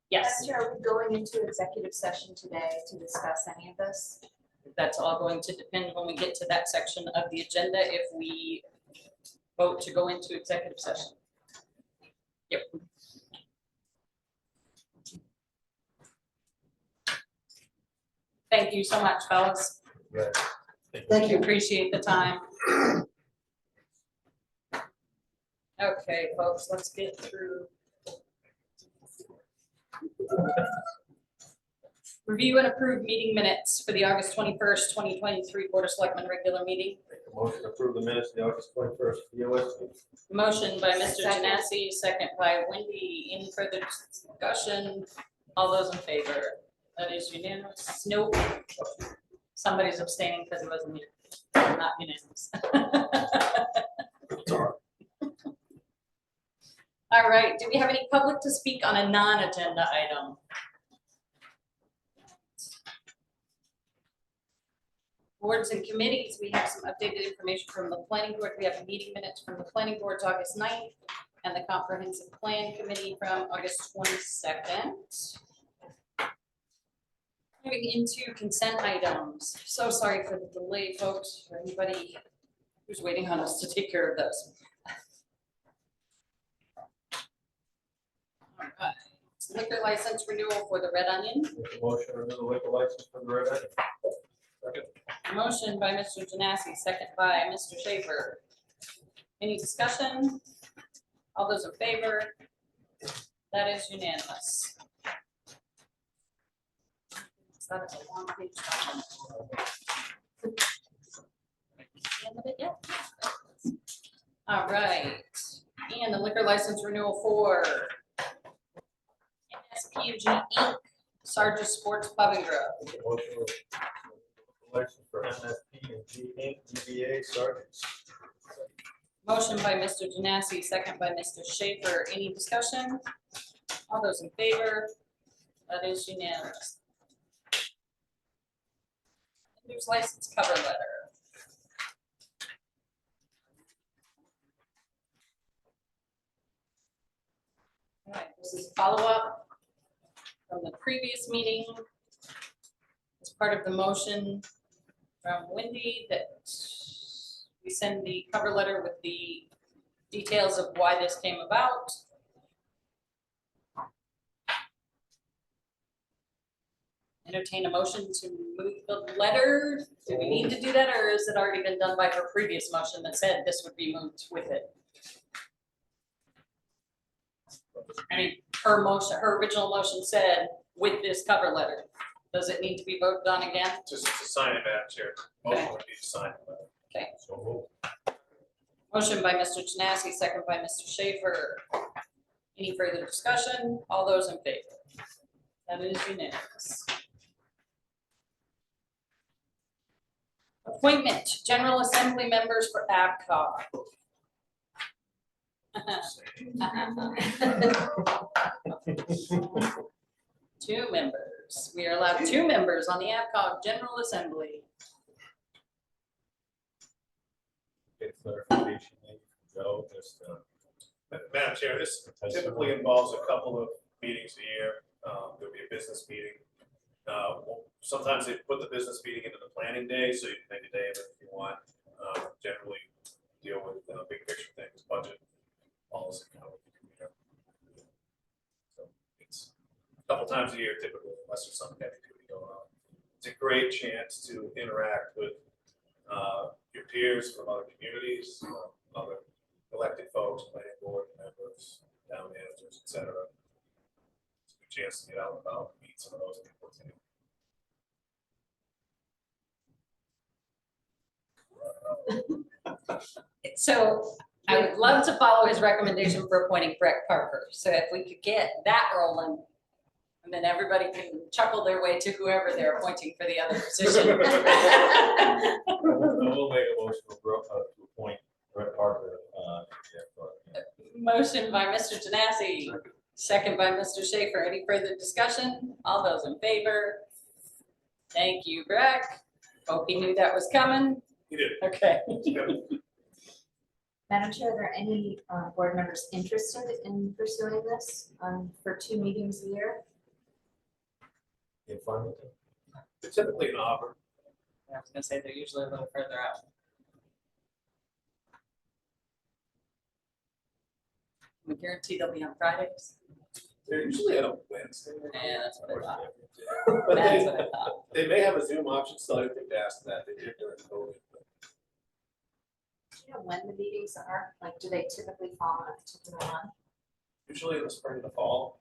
Yes, Chair, are we going into executive session today to discuss any of this? that's all going to depend when we get to that section of the agenda, if we vote to go into executive session. Yep. Thank you so much, fellas. Thank you. Appreciate the time. Okay, folks, let's get through. Review and approve meeting minutes for the August 21st, 2023 Board of Selectmen regular meeting. Make a motion to approve the minutes of the August 21st BOS. Motion by Mr. Second. Genasi, second by Wendy. Any further discussion? All those in favor? That is unanimous. Nope. Somebody's abstaining because it wasn't me. Not unanimous. All right, do we have any public to speak on a non-agenda item? Boards and committees, we have some updated information from the planning board. We have meeting minutes from the planning board's August 9th and the comprehensive plan committee from August 22nd. Moving into consent items. So sorry for the delay, folks, for anybody who's waiting on us to take care of those. All right. Liquor license renewal for the Red Onion. Make a motion to renew the liquor license for the Red Onion. Motion by Mr. Genasi, second by Mr. Schaefer. Any discussion? All those in favor? That is unanimous. That is a long page. End of it yet? All right, and the liquor license renewal for NSPG Inc., Sargent Sports Pub and Grove. Make a motion to approve the license for MSP and G Inc. DBA Sergeants. Motion by Mr. Genasi, second by Mr. Schaefer. Any discussion? All those in favor? That is unanimous. Vendor's license cover letter. All right, this is follow-up from the previous meeting. As part of the motion from Wendy that we send the cover letter with the details of why this came about. Entertain a motion to move the letter. Do we need to do that, or has it already been done by her previous motion that said this would be moved with it? I mean, her motion, her original motion said with this cover letter. Does it need to be voted on again? Just to sign it, Madam Chair. Motion would be to sign it. Okay. So Motion by Mr. Genasi, second by Mr. Schaefer. Any further discussion? All those in favor? That is unanimous. Appointment, General Assembly members for ABCOG. Two members. We are allowed two members on the ABCOG General Assembly. get clarification, maybe from Joe, just, Madam Chair, this typically involves a couple of meetings a year. There'll be a business meeting. Sometimes they put the business meeting into the planning day, so you can make a day of it if you want. Generally deal with big picture things, budget, policy, kind of. So it's a couple times a year typically, unless there's some heavy duty going on. It's a great chance to interact with your peers from other communities, other elected folks, planning board members, town managers, et cetera. It's a good chance to get out and about, meet some of those people too. So I would love to follow his recommendation for appointing Brett Parker. So if we could get that rolling, and then everybody can chuckle their way to whoever they're appointing for the other position. we'll make a motion to appoint Brett Parker. Motion by Mr. Genasi, second by Mr. Schaefer. Any further discussion? All those in favor? Thank you, Breck. Hope he knew that was coming. He did. Okay. Madam Chair, are there any board members interested in pursuing this for 2 meetings a year? In Farmington? They're typically in Auburn. I was gonna say they're usually a little further out. We guarantee they'll be on Fridays. They're usually on a Wednesday. Yeah, that's what I thought. But That's what I thought. they may have a Zoom option, so I think they asked that, they did during COVID. but Do you know when the meetings are? Like, do they typically fall on a particular month? Usually in the spring and the fall.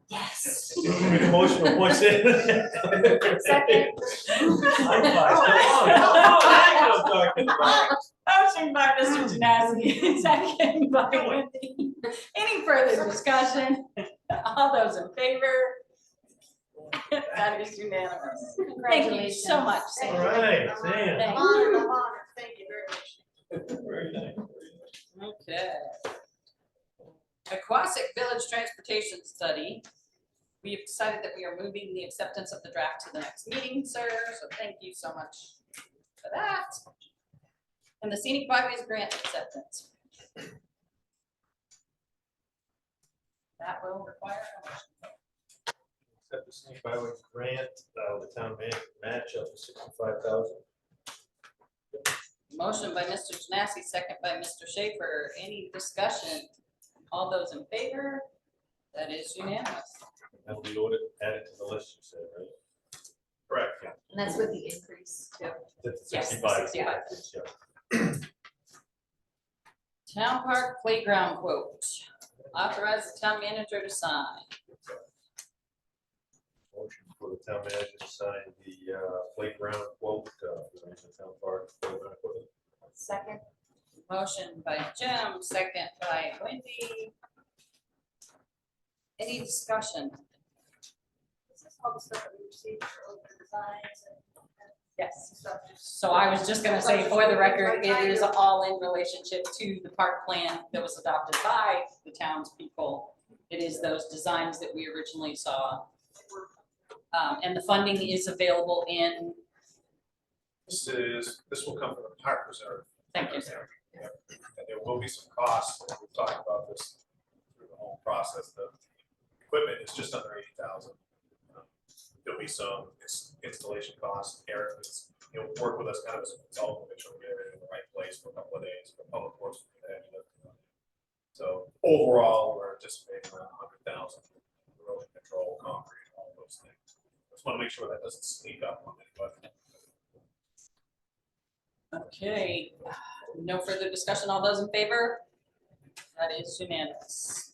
Yes. Make a motion to push it. Second. High five. Motion by Mr. Janowski, second by Wendy. Any further discussion? All those in favor? That is unanimous. Thank you so much. All right, Sam. Thank I'm honored, thank you very much. Very nice. Okay. Aquatic Village Transportation Study. We have decided that we are moving the acceptance of the draft to the next meeting, sir, so thank you so much for that. And the scenic byways grant acceptance. That will require a motion. Accept the scenic byway grant, the town match up to $65,000. Motion by Mr. Janowski, second by Mr. Schaefer. Any discussion? All those in favor? That is unanimous. That'll be ordered, added to the list, you said, right? Correct. And that's with the increase too. That's Yes, 65. 65. Yeah. Town Park Playground quote. Authorize the town manager to sign. Motion for the town manager to sign the playground quote for the town park playground equipment. Second. Motion by Jim, second by Wendy. Any discussion? Is this all the stuff that we received for open designs and Yes. stuff? Just So I was just gonna say, for the record, it is all in relationship to the park plan that was adopted by the townspeople. It is those designs that we originally saw. And the funding is available in, This will come from the park reserve. thank you, sir. Yeah. And there will be some costs, and we've talked about this through the whole process, the equipment is just under 80,000. There'll be some installation costs, Eric is, work with us kind of as a consultant, make sure we get everything in the right place for a couple of days, for public works. So overall, we're anticipating around 100,000, erosion control, concrete, all those things. Just want to make sure that doesn't sneak up on anybody. Okay, no further discussion. All those in favor? That is unanimous.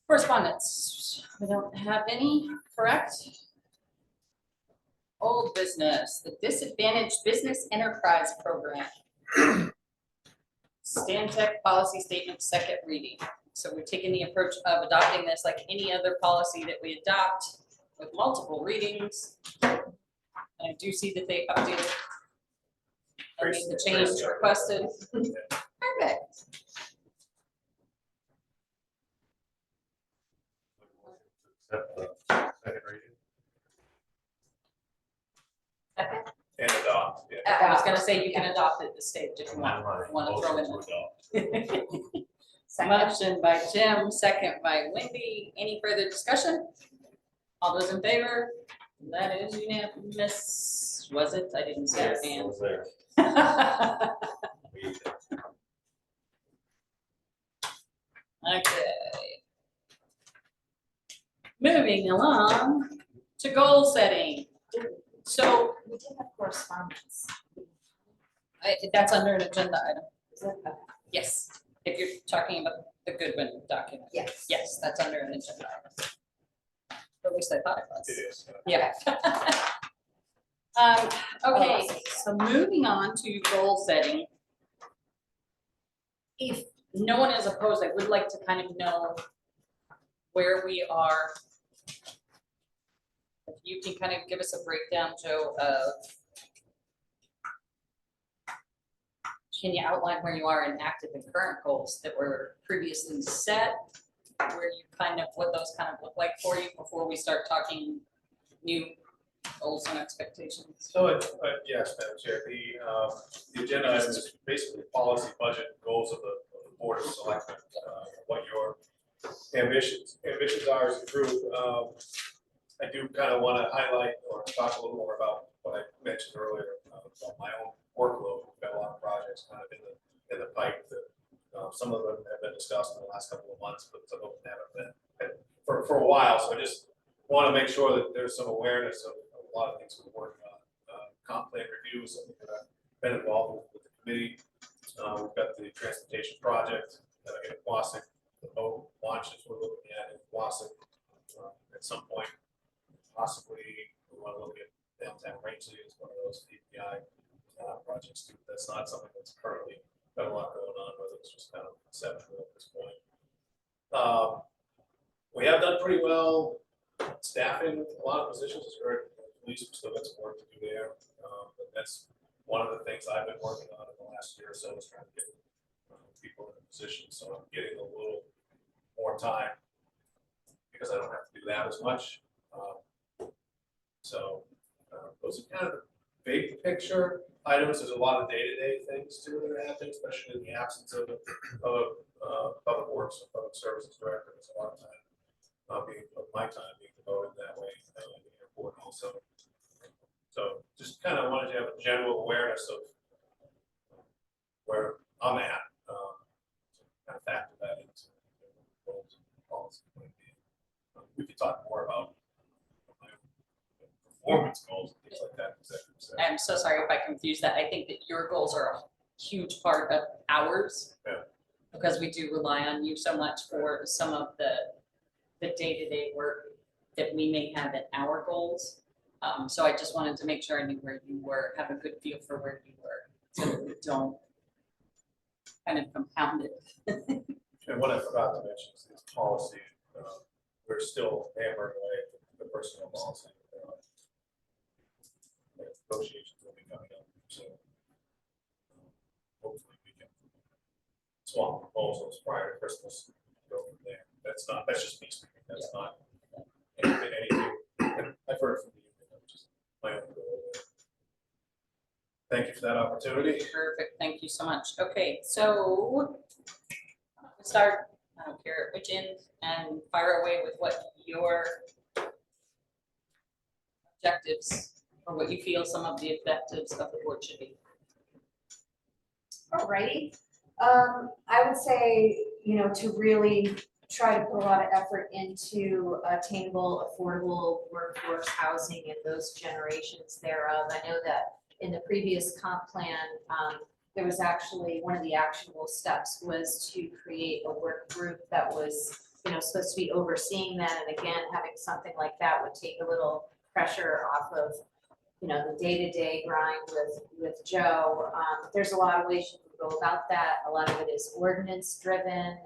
Correspondence, we don't have any, correct? Old business, the Disadvantaged Business Enterprise Program. Stantec policy statement, second reading. So we're taking the approach of adopting this like any other policy that we adopt with multiple readings. And I do see that they updated. I mean, the change requested. Perfect. Accept the second reading. And adopt, yeah. I was gonna say you can adopt it at this stage if you want to throw in. Motion to adopt. Motion by Jim, second by Wendy. Any further discussion? All those in favor? That is unanimous. Was it? I didn't see your Yes, hand. was there. We- Okay. Moving along to goal setting. So We did have correspondence. that's under an agenda item. Is it? Yes, if you're talking about the Goodwin document. Yes. Yes, that's under an agenda item. Or at least I thought it was. It is. Yeah. Okay, so moving on to goal setting. If no one is opposed, I would like to kind of know where we are. If you can kind of give us a breakdown, Joe, of can you outline where you are in active and current goals that were previously set? Where you kind of, what those kind of look like for you before we start talking new goals and expectations? So, yes, Madam Chair, the agenda item is basically policy, budget, goals of the Board of Selectmen, what your ambitions are as a group. I do kind of want to highlight or talk a little more about what what I mentioned earlier, about my own workload. We've got a lot of projects kind of in the pipe that, some of them have been discussed in the last couple of months, but some of them haven't been for a while. So I just want to make sure that there's some awareness of a lot of things we're working on. Comp plan reviews, something that I've been involved with the committee. We've got the transportation project in Wausau, the boat launches we're looking at in Wausau. At some point, possibly we want to look at downtown Rangeley as one of those PPI projects too. That's not something that's currently got a lot going on, whether it's just kind of conceptual at this point. We have done pretty well staffing a lot of positions. As you're at police, we still got some work to do there. But that's one of the things I've been working on in the last year or so, is trying to get people in a position. So I'm getting a little more time because I don't have to do that as much. So those are kind of the big picture items. There's a lot of day-to-day things too that are happening, especially in the absence of public works and public services director. There's a lot of time my time being devoted that way in the airport also. So just kind of wanted to have a general awareness of where I'm at, kind of factor that into goals and policy. We could talk more about performance goals and things like that. I'm so sorry if I confused that. I think that your goals are a huge part of ours. Yeah. Because we do rely on you so much for some of the day-to-day work that we may have in our goals. So I just wanted to make sure I knew where you were, have a good feel for where you were, so that we don't kind of compound it. And what I forgot to mention is this policy. We're still hammering away at the personnel policy. Negotiations will be coming up, so hopefully we can swap proposals prior to Christmas and go from there. That's just me speaking. That's not anything I've heard from you. Just my own goal. Thank you for that opportunity. Perfect, thank you so much. Okay, so we'll start, I don't care which end, and fire away with what your objectives, or what you feel some of the objectives of the board should be. Alrighty, I would say, to really try to put a lot of effort into attainable, affordable workforce housing and those generations thereof. I know that in the previous comp plan, there was actually, one of the actionable steps was to create a work group that was, supposed to be overseeing that. And again, having something like that would take a little pressure off of, the day-to-day grind with Joe. There's a lot of ways you can go about that. A lot of it is ordinance driven, and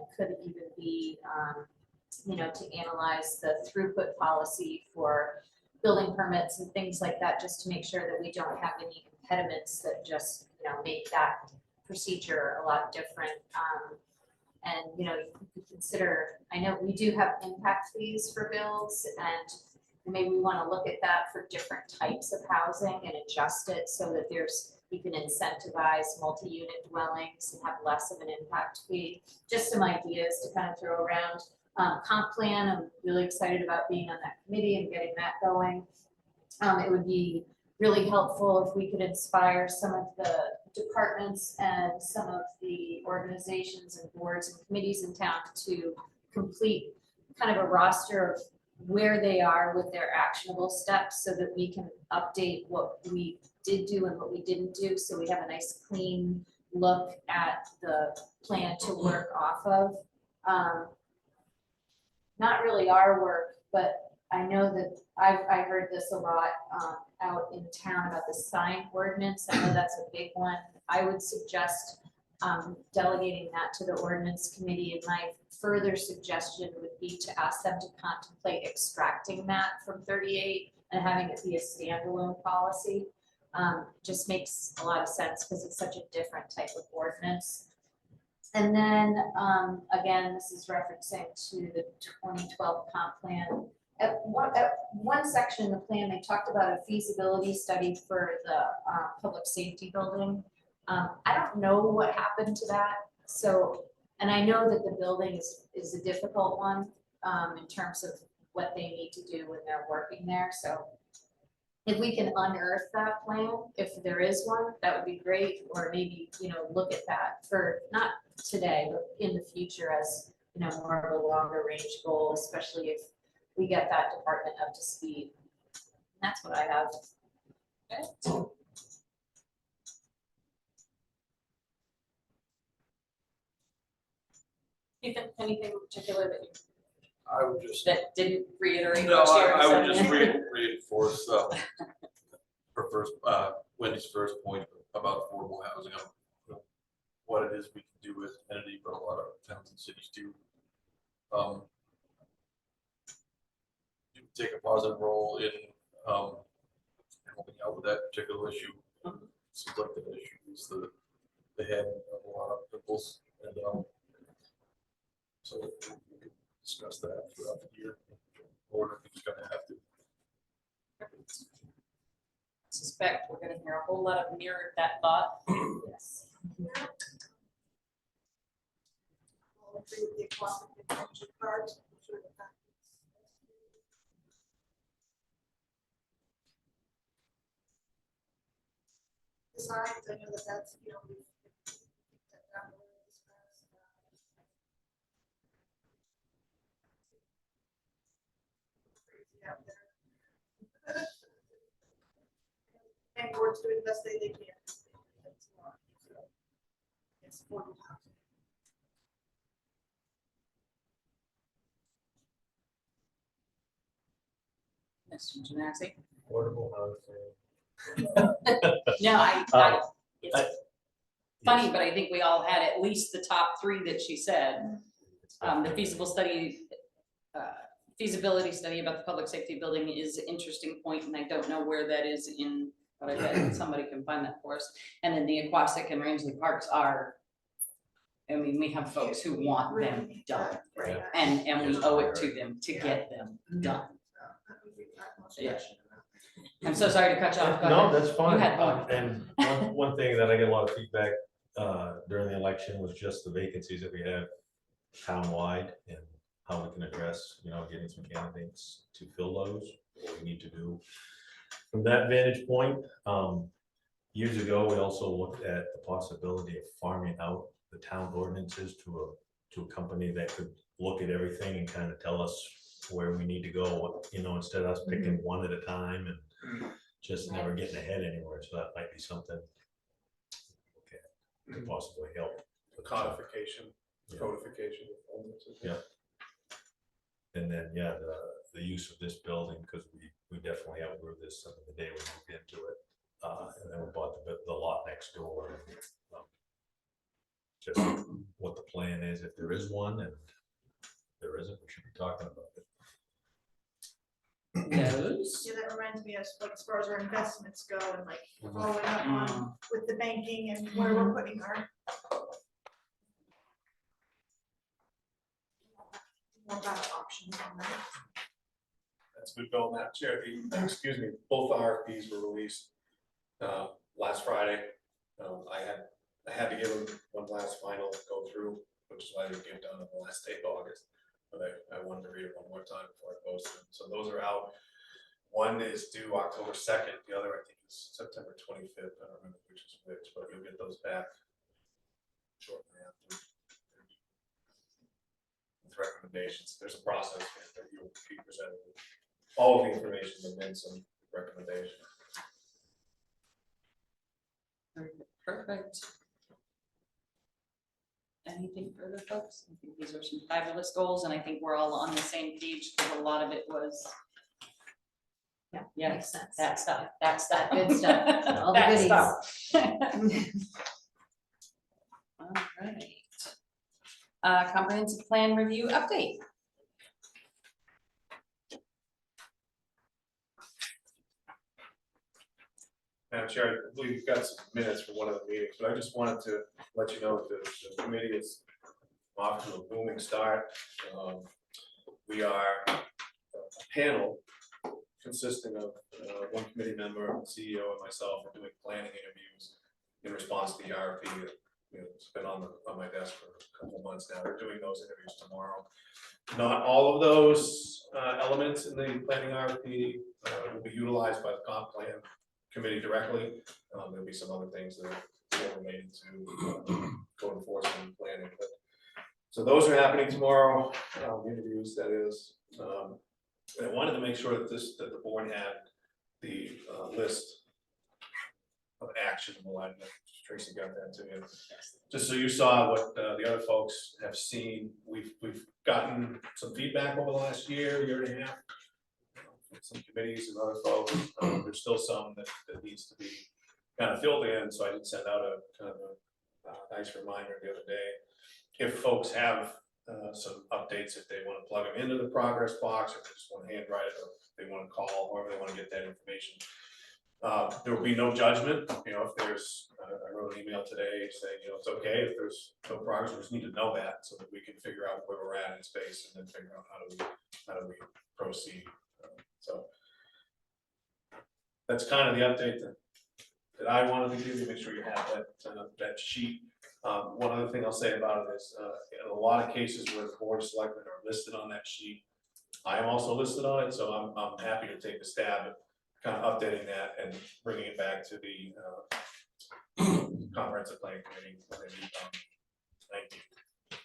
it could even be, to analyze the throughput policy for building permits and things like that, just to make sure that we don't have any impediments that just, make that procedure a lot different. And, you could consider, I know we do have impact fees for bills, and maybe we want to look at that for different types of housing and adjust it so that you can incentivize multi-unit dwellings and have less of an impact fee. Just some ideas to kind of throw around. Comp plan, I'm really excited about being on that committee and getting that going. It would be really helpful if we could inspire some of the departments and some of the organizations and boards and committees in town to complete kind of a roster of where they are with their actionable steps, so that we can update what we did do and what we didn't do, so we have a nice clean look at the plan to work off of. Not really our work, but I know that I heard this a lot out in town about the sign ordinance. I know that's a big one. I would suggest delegating that to the ordinance committee, and my further suggestion would be to ask them to contemplate extracting that from 38 and having it be a standalone policy. Just makes a lot of sense because it's such a different type of ordinance. And then, again, this is referencing to the 2012 comp plan. At one section in the plan, they talked about a feasibility study for the public safety building. I don't know what happened to that. So, and I know that the building is a difficult one in terms of what they need to do when they're working there. So if we can unearth that plan, if there is one, that would be great, or maybe, look at that for, not today, but in the future as, more of a longer range goal, especially if we get that department up to speed. That's what I have. Ethan, anything in particular that you, I would just. that didn't reiterate No, what she already I said? would just reinforce, her first, Wendy's first point about affordable housing, what it is we can do with entity, but a lot of towns and cities do. Take a positive role in, helping out with that particular issue. Seems like the issue is the head of a lot of people's, and, so we can discuss that throughout the year, or if it's gonna have to. Suspect we're gonna hear a whole lot of mirror that thought. Yes. All agree with the cooperative pension cards. I'm sure that the signs, I know that's, we've that down the road this past, crazy out there. And boards doing the best they can. That's not, so, it's affordable housing. Mr. Janasi? Affordable housing. No, it's I- funny, but I think we all had at least the top three that she said. The feasibility study about the public safety building is an interesting point, and I don't know where that is in, but I bet somebody can find that for us. And then the aquatic and Rangeley parks are, I mean, we have folks who want them done, Right. and we owe it to them to get them done. Yeah. I'm so sorry to cut you off. Go No, ahead. that's fine. had one. And one thing that I get a lot of feedback during the election was just the vacancies that we have townwide and how we can address, getting some candidates to fill those, what we need to do. From that vantage point, years ago, we also looked at the possibility of farming out the town ordinances to a company that could look at everything and kind of tell us where we need to go, instead of us picking one at a time and just never getting ahead anywhere. So that might be something that could possibly help. Codification, Yeah. codification. Yeah. And then, the use of this building, because we definitely outgrew this the day we moved into it. And then we bought the lot next door. And, just what the plan is, if there is one, and if there isn't, we should be talking about it. Those. Yeah, that reminds me of, like, as far as our investments go and like following up on with the banking and where we're putting our. More about options on that. That's good going, Madam Chair. Excuse me, both RFPs were released last Friday. I had to give them one last final go through, which is why I didn't get done on the last day of August. But I wanted to read it one more time before I posted it. So those are out. One is due October 2nd, the other I think is September 25th. I don't remember which is which, but you'll get those back shortly after. With recommendations, there's a process that you'll be presented with all of the information and then some recommendations. Perfect. Anything further, folks? I think these are some fabulous goals, and I think we're all on the same page, because a lot of it was. Yeah, Makes sense. that stuff. That good stuff. All the That goodies. stuff. All right. Comprehensive plan review update. Madam Chair, I believe you've got some minutes for one of the meetings, but I just wanted to let you know that the committee is off to a booming start. We are a panel consisting of one committee member, CEO, and myself are doing planning interviews in response to the RFP it's been on my desk for a couple of months now. They're doing those interviews tomorrow. Not all of those elements in the planning RFP will be utilized by the comp plan committee directly. There'll be some other things that are related to code enforcement and planning. But, so those are happening tomorrow, interviews, that is. I wanted to make sure that the board had the list of actionable items. Tracy got that to you. Just so you saw what the other folks have seen, we've gotten some feedback over the last year and a half, from some committees and other folks. There's still some that needs to be kind of filled in, so I did send out a kind of a nice reminder the other day. If folks have some updates, if they want to plug them into the progress box, or if they just want to handwrite it, or if they want to call, however they want to get that information. There will be no judgment, if there's, I wrote an email today saying, it's okay if there's no progress, we just need to know that so that we can figure out where we're at in space and then figure out how do we proceed. So that's kind of the update that I wanted to give you. Make sure you have that sheet. One other thing I'll say about it is, in a lot of cases where the board of selectmen are listed on that sheet, I am also listed on it, so I'm happy to take a stab at kind of updating that and bringing it back to the comprehensive planning committee when they meet on 19th.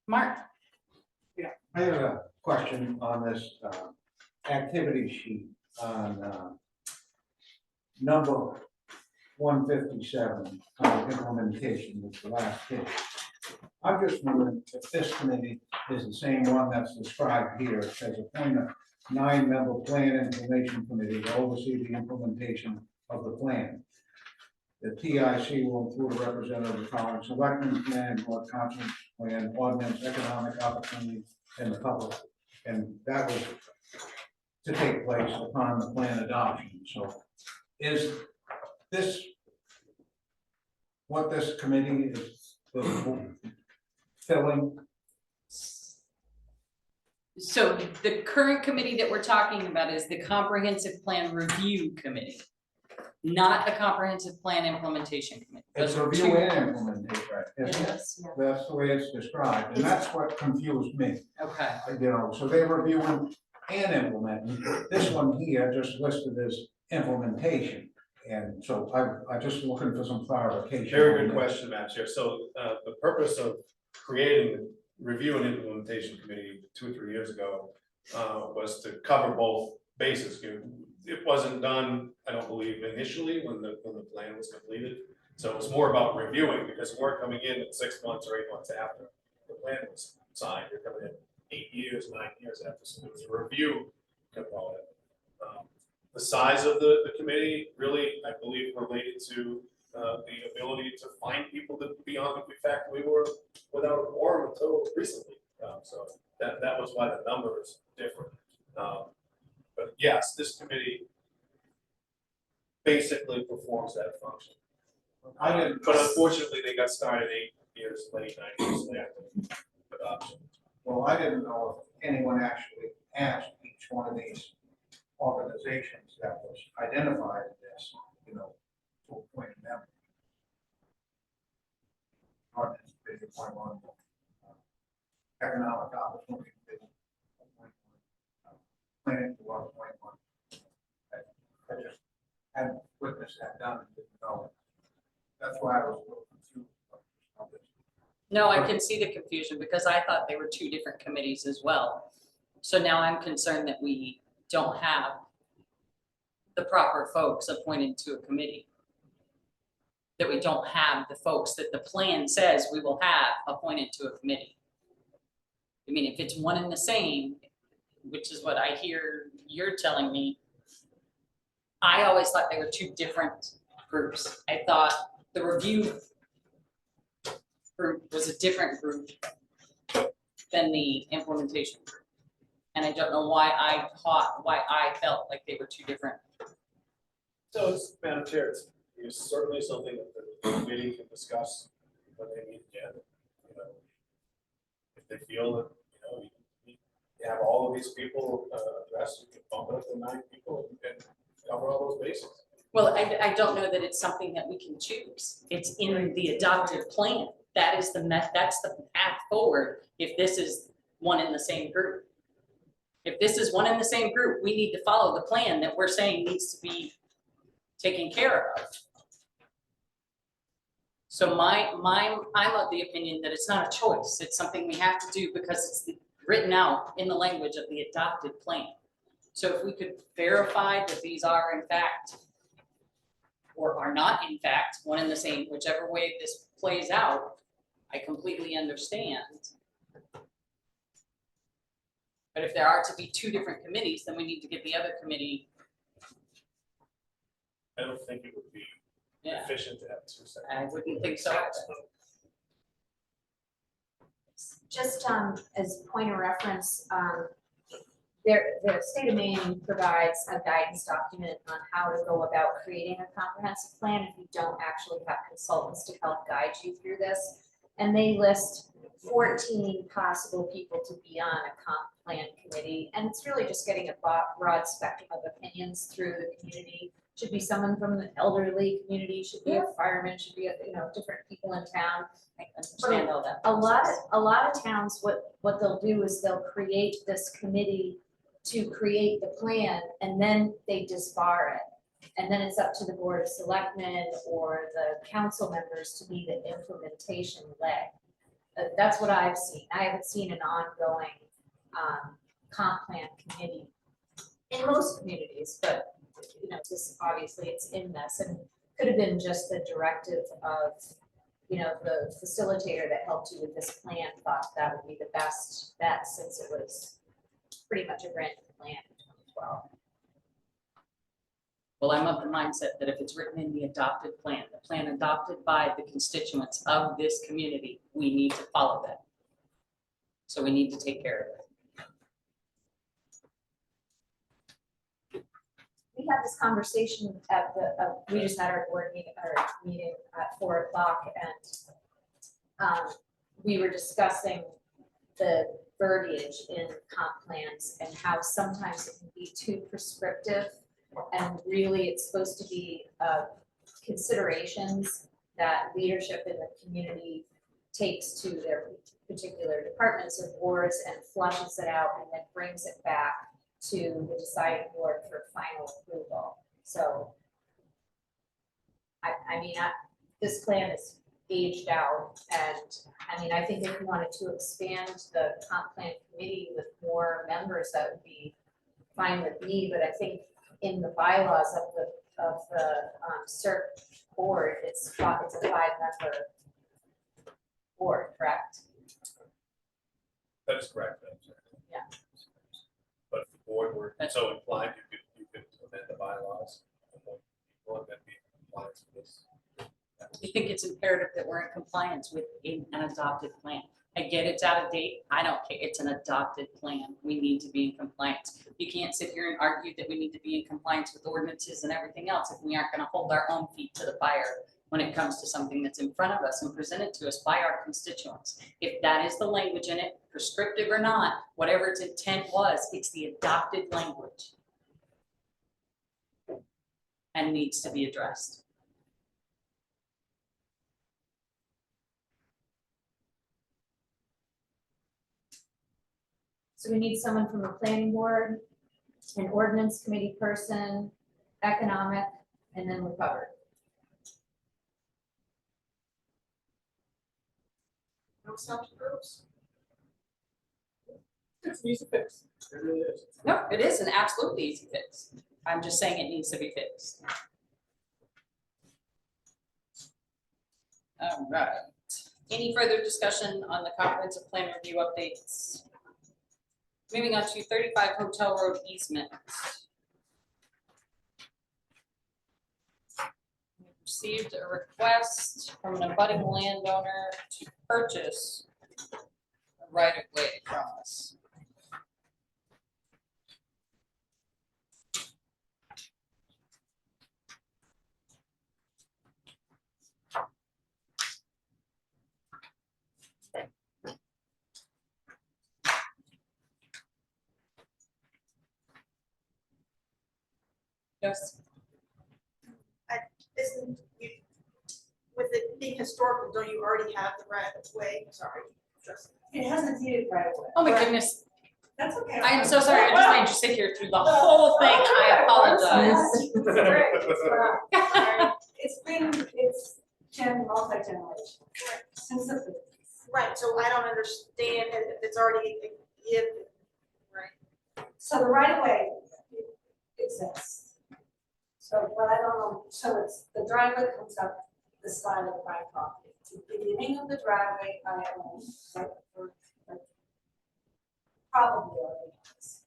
Mark? I have a question on this activity sheet on number 157, implementation, with the last page. I'm just wondering if this committee is the same one that's described here. It says appoint a 9-member plan information committee to oversee the implementation of the plan. The TIC will include a representative of the college selectmen, plan, board council, plan, ordinance, economic opportunity, and the public. And that was to take place upon the plan adoption. So is this what this committee is filling? So the current committee that we're talking about is the Comprehensive Plan Review Committee, not the Comprehensive Plan Implementation Committee. It's Those are review two- and implementation, right? Isn't it? That's the way it's described, and that's what confused me. Okay, So they're reviewing and implementing. This one here just listed as implementation. And so I'm just looking for some clarification. Very on good this. question, Matt. Chair. So the purpose of creating the review and implementation committee 2 or 3 years ago was to cover both bases. It wasn't done, I don't believe, initially when the plan was completed. So it was more about reviewing, because we're coming in 6 months or 8 months after the plan was signed. You're coming in 8 years, 9 years after. So it was a review component. The size of the committee really, I believe, related to the ability to find people that be on. In fact, we were without a quorum until recently. So that was why the number is different. But yes, this committee basically performs that function. But unfortunately, they got started 8 years late, 9 years after adoption. Well, I didn't know if anyone actually asked each one of these organizations that was identified as, to appoint a member. Ordinance, they appoint one. Economic opportunity, they appoint one. Planning to appoint one. I just hadn't witnessed that done and didn't know it. That's why I was a little confused about this. no, I can see the confusion because I thought they were two different committees as well. So now I'm concerned that we don't have the proper folks appointed to a committee. That we don't have the folks that the plan says we will have appointed to a committee. I mean, if it's one and the same, which is what I hear you're telling me, I always thought they were two different groups. I thought the review group was a different group than the implementation group. And I don't know why I felt like they were two different. So it's, Madam Chair, it's certainly something that the committee can discuss when they meet again. If they feel that, you have all of these people addressed, you can bump it up to 9 people and cover all those bases. Well, I don't know that it's something that we can choose. It's in the adopted plan. That is that's the path forward if this is one in the same group. If this is one in the same group, we need to follow the plan that we're saying needs to be taken care of. So I'm of the opinion that it's not a choice. It's something we have to do because it's written out in the language of the adopted plan. So if we could verify that these are in fact, or are not in fact, one and the same, whichever way this plays out, I completely understand. But if there are to be two different committees, then we need to get the other committee. I don't think it would be Yeah, efficient to have two separate. I wouldn't think so. Just as point of reference, the state of Maine provides a guidance document on how to go about creating a comprehensive plan if you don't actually have consultants to help guide you through this. And they list 14 possible people to be on a comp plan committee. And it's really just getting a broad spectrum of opinions through the community. Should be someone from the elderly community, should be a fireman, should be different people in town. I understand all that. A lot of towns, what they'll do is they'll create this committee to create the plan, and then they disbar it. And then it's up to the Board of Selectmen or the council members to be the implementation leg. That's what I've seen. I haven't seen an ongoing comp plan committee in most communities, but this obviously it's in this, and could have been just the directive of the facilitator that helped you with this plan thought that would be the best bet since it was pretty much a brand new plan in 2012. Well, I'm of the mindset that if it's written in the adopted plan, the plan adopted by the constituents of this community, we need to follow that. So we need to take care of it. We had this conversation at we just had our board meeting at 4 o'clock, and we were discussing the verbiage in comp plans and how sometimes it can be too prescriptive, and really it's supposed to be considerations that leadership in the community takes to their particular departments or boards and flushes it out and then brings it back to the deciding board for final approval. So, this plan is aged out, and I think if you wanted to expand the comp plan committee with more members, that would be fine with me, but I think in the bylaws of the CERC board, it's a 5-member board, correct? That is correct. Yeah. But if the board were so inclined, you could amend the bylaws. Or that'd be compliance with this. I think it's imperative that we're in compliance with an adopted plan. I get it's out of date. I don't care. It's an adopted plan. We need to be in compliance. You can't sit here and argue that we need to be in compliance with ordinances and everything else if we aren't going to hold our own feet to the fire when it comes to something that's in front of us and presented to us by our constituents. If that is the language in it, prescriptive or not, whatever its intent was, it's the adopted language and needs to be addressed. So we need someone from the planning board, an ordinance committee person, economic, and then we're covered. No subgroups. It's an easy fix. It really is. No, it is an absolutely easy fix. I'm just saying it needs to be fixed. All right. Any further discussion on the comprehensive plan review updates? Moving on to 35 Hotel Road easement. We received a request from an abutting landowner to purchase a right of way from us. Yes. being historical, don't you already have the right of way? Sorry. just- It hasn't needed right away. Oh my Right. goodness, That's okay. I am so sorry, I just made you sit here through the whole thing, I apologize. It's great, it's gen multi-generation, since the fifties. Right, so I don't understand if it's already a given, right? So the right of way exists. So, but I don't know, so it's, the driveway comes up the side of my property. The beginning of the driveway I own, right, probably already has.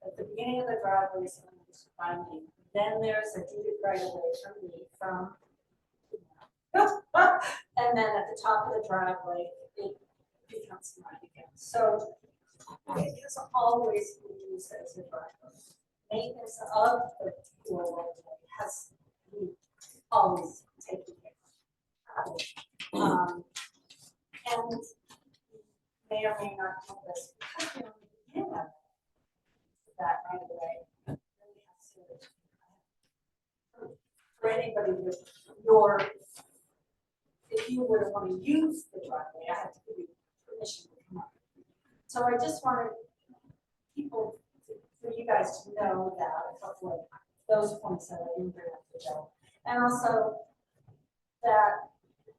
At the beginning of the driveway is owned by me. Then there's a deeded right of way from me from. And then at the top of the driveway, it becomes mine again. So it has always been used as a driveway. Maintenance of the roadway has we always taken care of. And may or may not know this, because we only begin that right away. Really has to, for anybody with your, if you were to want to use the driveway, I have to give you permission to come up. So I just wanted people, for you guys to know that, a couple of those points that I didn't bring up today. And also that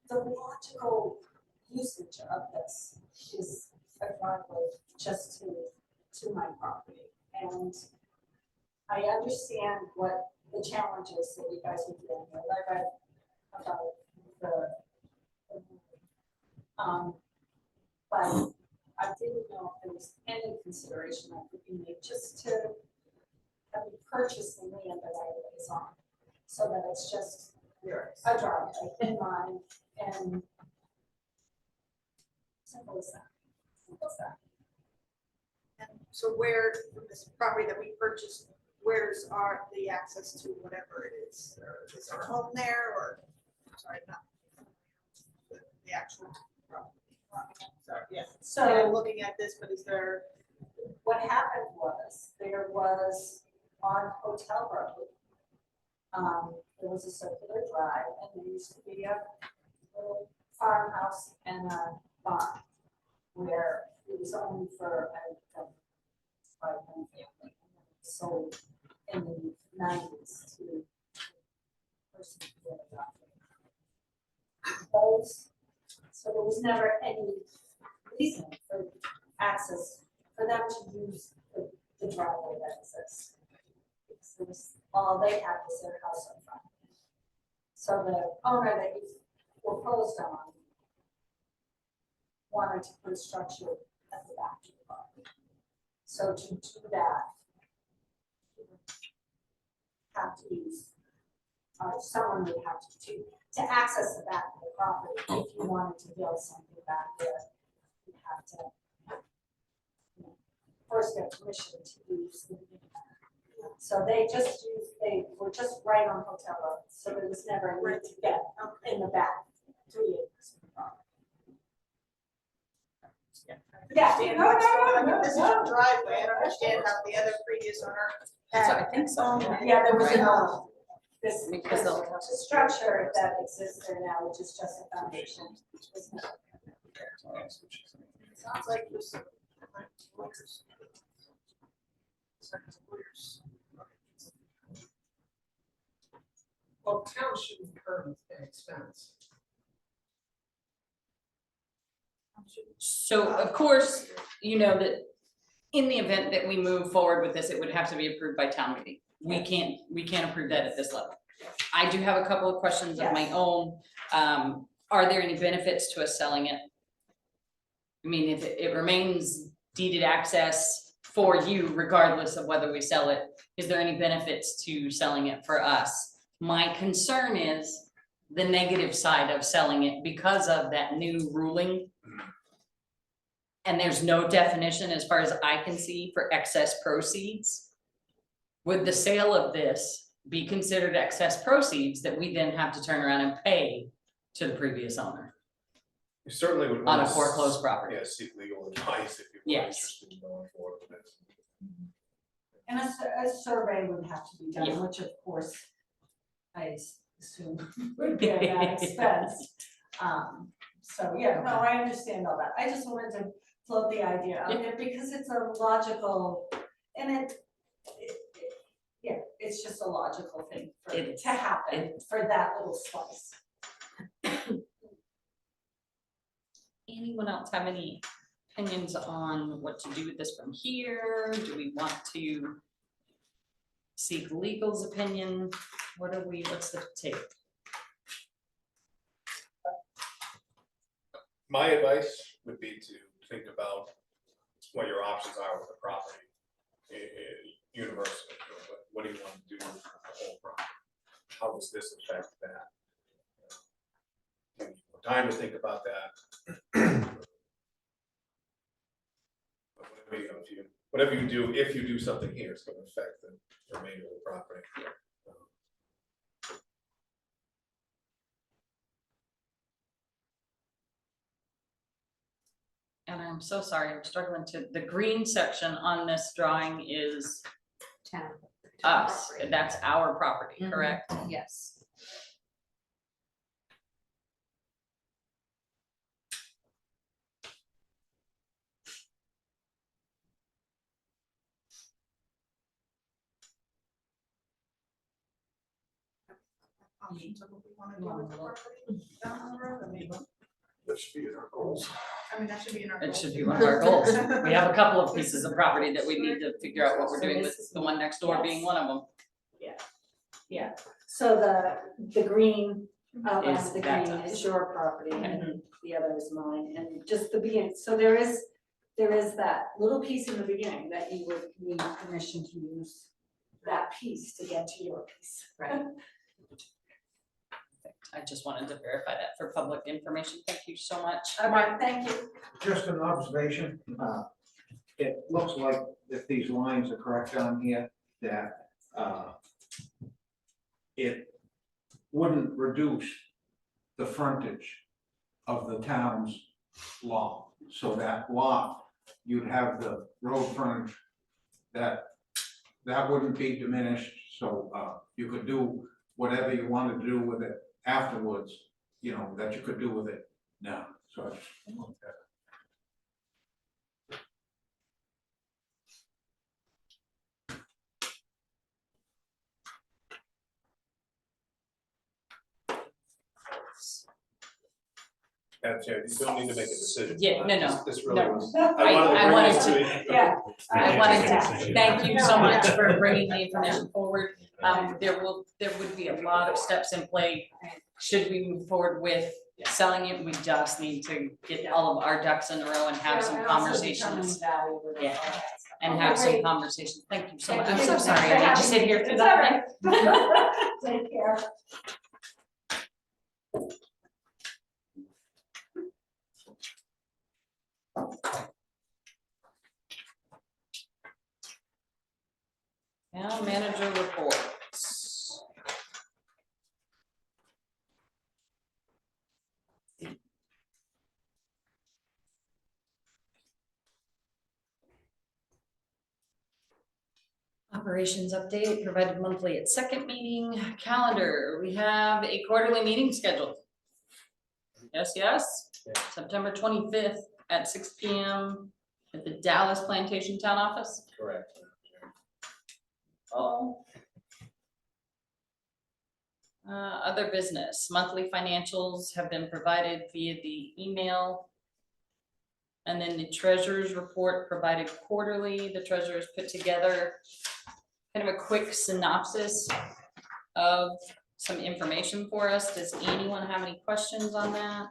the logical usage of this is a driveway just to my property. And I understand what the challenges that you guys are dealing with. I read about the but I didn't know if there was any consideration that could be made just to have you purchase the land that I was on, so that it's just a driveway in mind and simple as that. Simple as that. And so where, from this property that we purchased, where's the access to whatever it is? Is our home there or, sorry, not the actual property? Sorry, yeah. So I'm So looking at this, but is there, what happened was, there was on Hotel Road, there was a circular drive, and there used to be a little farmhouse and a barn, where it was owned for by one family, sold in the 90s to a person who had adopted. Those, so there was never any reason for access, for them to use the driveway that exists. Because it was, all they had was their house in front. So the owner that you foreclosed on wanted to put a structure at the back of the property. So to do that, you would have to use, someone would have to access the back of the property. If you wanted to build something back there, you'd have to, you know, first get permission to use the. So they were just right on Hotel Road, so there was never a need to get in the back, 3 acres of the property. Yeah, understand no, what's no, going on? no, This is no. a driveway, I don't understand how the other previous owner So had. I think so. Yeah, there was Right. this Because they'll have to- structure that exists there now, which is just a foundation. Sounds like this. Well, town shouldn't incur an expense. So of course, you know that in the event that we move forward with this, it would have to be approved by town meeting. We can't approve that at this level. I do have a couple of questions of my Yes. own. Are there any benefits to us selling it? I mean, if it remains deeded access for you regardless of whether we sell it, is there any benefits to selling it for us? My concern is the negative side of selling it because of that new ruling. And there's no definition, as far as I can see, for excess proceeds. Would the sale of this be considered excess proceeds that we then have to turn around and pay to the previous owner You certainly would. on wanna a foreclosed property? Yeah, seek legal advice if you were Yes. interested in going forward with this. And a survey would have to be Yeah. done, which of course I assume would be at that expense. So, yeah, no, I understand all that. I just wanted to float the idea out there because it's a logical, and yeah, it's just a logical thing for it to happen for that little slice. Anyone else have any opinions on what to do with this from here? Do we want to seek legal's opinion? What's the take? My advice would be to think about what your options are with the property universally. What do you want to do with the whole property? How does this affect that? Give you more time to think about that. But whatever you do, if you do something here, it's going to affect the remainder of the property. And I'm so sorry, I'm struggling the green section on this drawing is Town. us, property. that's our property, Mhm. correct? Yes. Options of what we wanna do with the property down the road, I mean, That should be in our goals. that should be in our. It goals. should be one of our goals. We have a couple of pieces of property that we need to figure out what we're doing with, the one next door being one of them. Yeah, so the green, outline Is of the that green us. is your property Okay. and the other is mine, and just the beginning, so there is that little piece in the beginning that you would need permission to use that piece to get to your piece. Right. I just wanted to verify that for public information. Thank you so much. All right, thank you. Just an observation, it looks like if these lines are correct on here, that, it wouldn't reduce the frontage of the town's lot. So that lot, you'd have the road frontage, that wouldn't be diminished, so, you could do whatever you wanted to do with it afterwards, you know, that you could do with it now, so I just want that. Madam Chair, you don't need to make a decision. Yeah, no. This really No. was. I wanted this to- Yeah. I wanted to Yeah. thank you so much for bringing the information forward. There would be a lot of steps in play. Should we move forward with selling it, we just need to get all of our ducks in a row and have some conversations. Yeah. And have some conversations. Thank you so much. I'm so sorry, I made you sit here through It's all that. right. Take care. Now, manager reports. Operations update provided monthly at second meeting. Calendar, we have a quarterly meeting scheduled. Yes. September 25th at 6 p.m. at the Dallas Plantation Town Office. Correct. Oh. Other business, monthly financials have been provided via the email. And then the treasurer's report provided quarterly. The treasurer's put together kind of a quick synopsis of some information for us. Does anyone have any questions on that?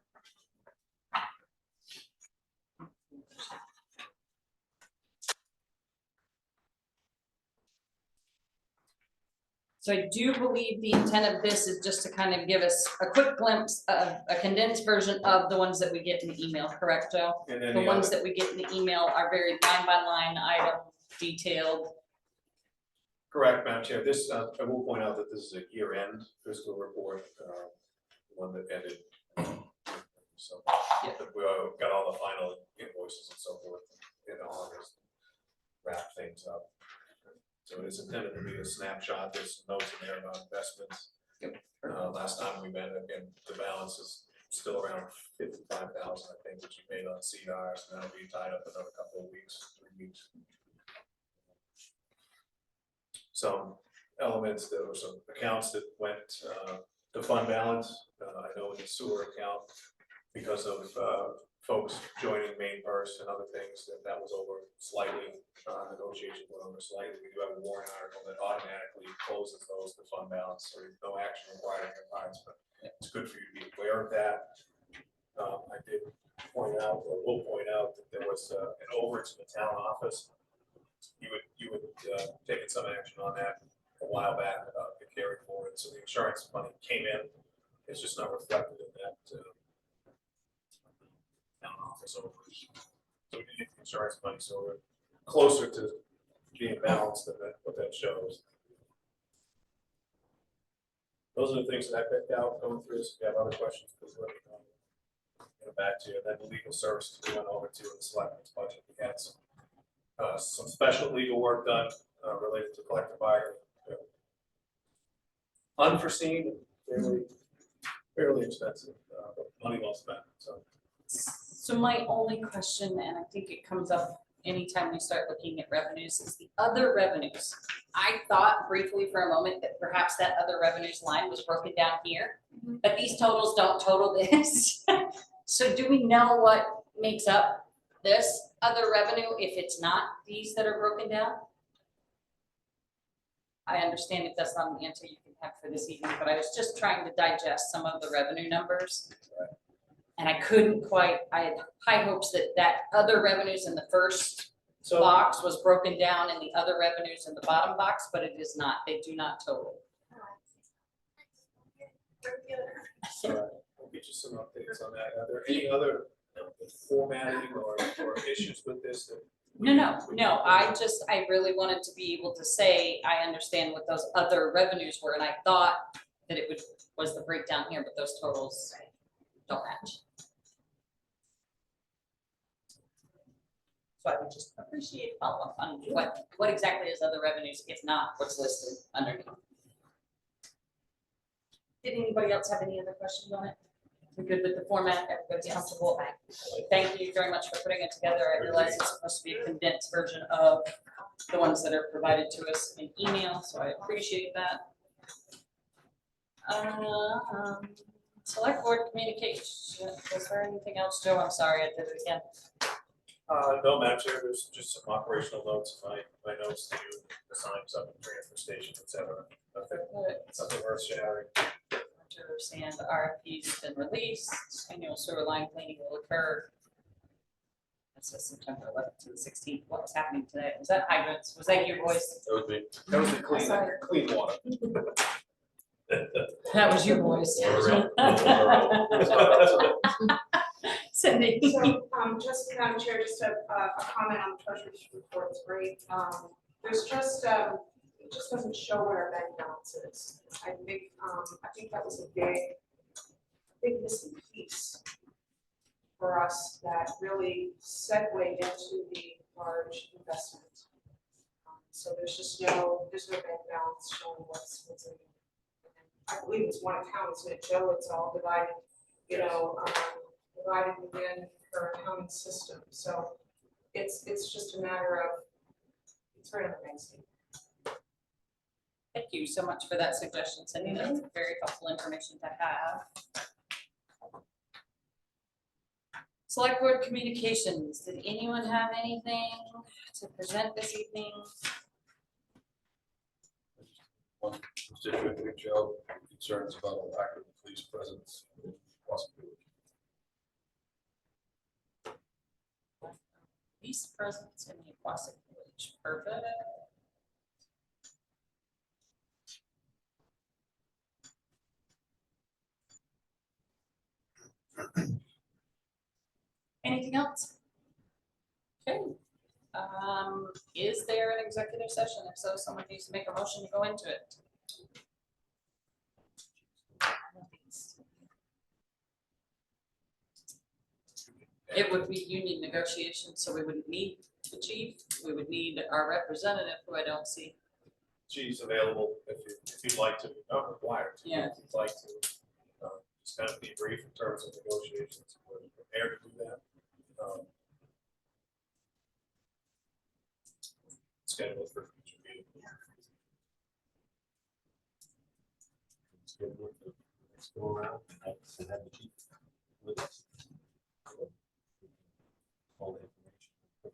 So I do believe the intent of this is just to kind of give us a quick glimpse of a condensed version of the ones that we get in the email, correct, Joe? And then The the ones other, that we get in the email are very line by line item detailed. correct, Madam Chair, this, I will point out that this is a year-end fiscal report, one that ended. So, Yeah. we got all the final invoices and so forth in August, wrap things up. So it is intended to be a snapshot, there's some notes in there about investments. Yep. Last time we met, again, the balance is still around 55,000, I think, which you made on CDRs, and that'll be tied up another couple of weeks, 3 weeks. Some elements, there were some accounts that went to fund balance. I know in the sewer account, because of folks joining main burst and other things, that was over slightly, negotiations went over slightly. We do have a warrant article that automatically closes those to fund balance, so there's no action required on your parts, but it's good for you to be aware of that. I did point out, or will point out, that there was an overage in the town office. You would taken some action on that a while back about the carry forward, so the insurance money came in, it's just not reflected in that town office overage. So we did get the insurance money, so we're closer to being balanced than what that shows. Those are the things that I picked out going through this. If you have other questions, please let me know. Get back to you. And then the legal services we went over to in the selectmen's budget. We had some special legal work done related to collective bargaining. Unforeseen, and fairly expensive, but money well spent. So my only question, and I think it comes up anytime we start looking at revenues, is the other revenues. I thought briefly for a moment that perhaps that other revenues line was broken down here, but these totals don't total this. So do we know what makes up this other revenue if it's not these that are broken down? I understand if that's not an answer you can have for this evening, but I was just trying to digest some of the revenue numbers. And I couldn't quite, I had high hopes that other revenues in the first box was broken down in the other revenues in the bottom box, but it is not. They do not total. So I'll get you some updates on that. Are there any other formatting or issues with this? That No. I really wanted to be able to say, I understand what those other revenues were, and I thought that it was the breakdown here, but those totals don't match. So I would just appreciate follow-up on what exactly is other revenues, if not what's listed underneath. Did anybody else have any other questions on it? We're good with the format, everybody's comfortable? Thank you very much for putting it together. I realize it's supposed to be a condensed version of the ones that are provided to us in email, so I appreciate that. Select board communication, was there anything else, Joe? I'm sorry, I did it again. No, Madam Chair, there's just some operational notes, my notes to you, assign some transfer station, et cetera. Nothing earth shattering. Winter sand RFP has been released, annual sewer line cleaning will occur. It says September 11th to the 16th. What was happening today? Was that hydrants? Was that your voice? That was me. That was the clean water. That was your voice. Cindy. So, just, Madam Chair, just a comment on the treasurer's report, it's great. There's just, it just doesn't show what our bank balance is. I think that was a big missing piece for us that really segued into the large investment. So there's no bank balance showing what's in. I believe it's one account, isn't it, Joe? It's all divided, divided within her accounting system. So it's just a matter of, it's right on the bank statement. Thank you so much for that suggestion, Cindy. That's very helpful information to have. Select board communications. Did anyone have anything to present this evening? Constituent Joe, concerns about a lack of police presence in possibility. Police presence in the Aquatic Village. Perfect. Anything else? Okay. Is there an executive session? If so, someone needs to make a motion to go into it. It would be union negotiations, so we wouldn't need the chief. We would need our representative, who I don't see. She's available if you'd like to, not required to, Yeah. if you'd like to. just kind of debrief in terms of negotiations. We're prepared to do that. Schedule for future meeting. Let's go around and have the chief with us. All the information.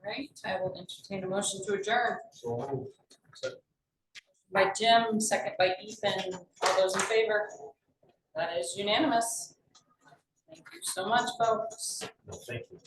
All right, I will entertain a motion to adjourn. So, By Jim, second by Ethan. All those in favor? That is unanimous. Thank you so much, folks. no, thank you.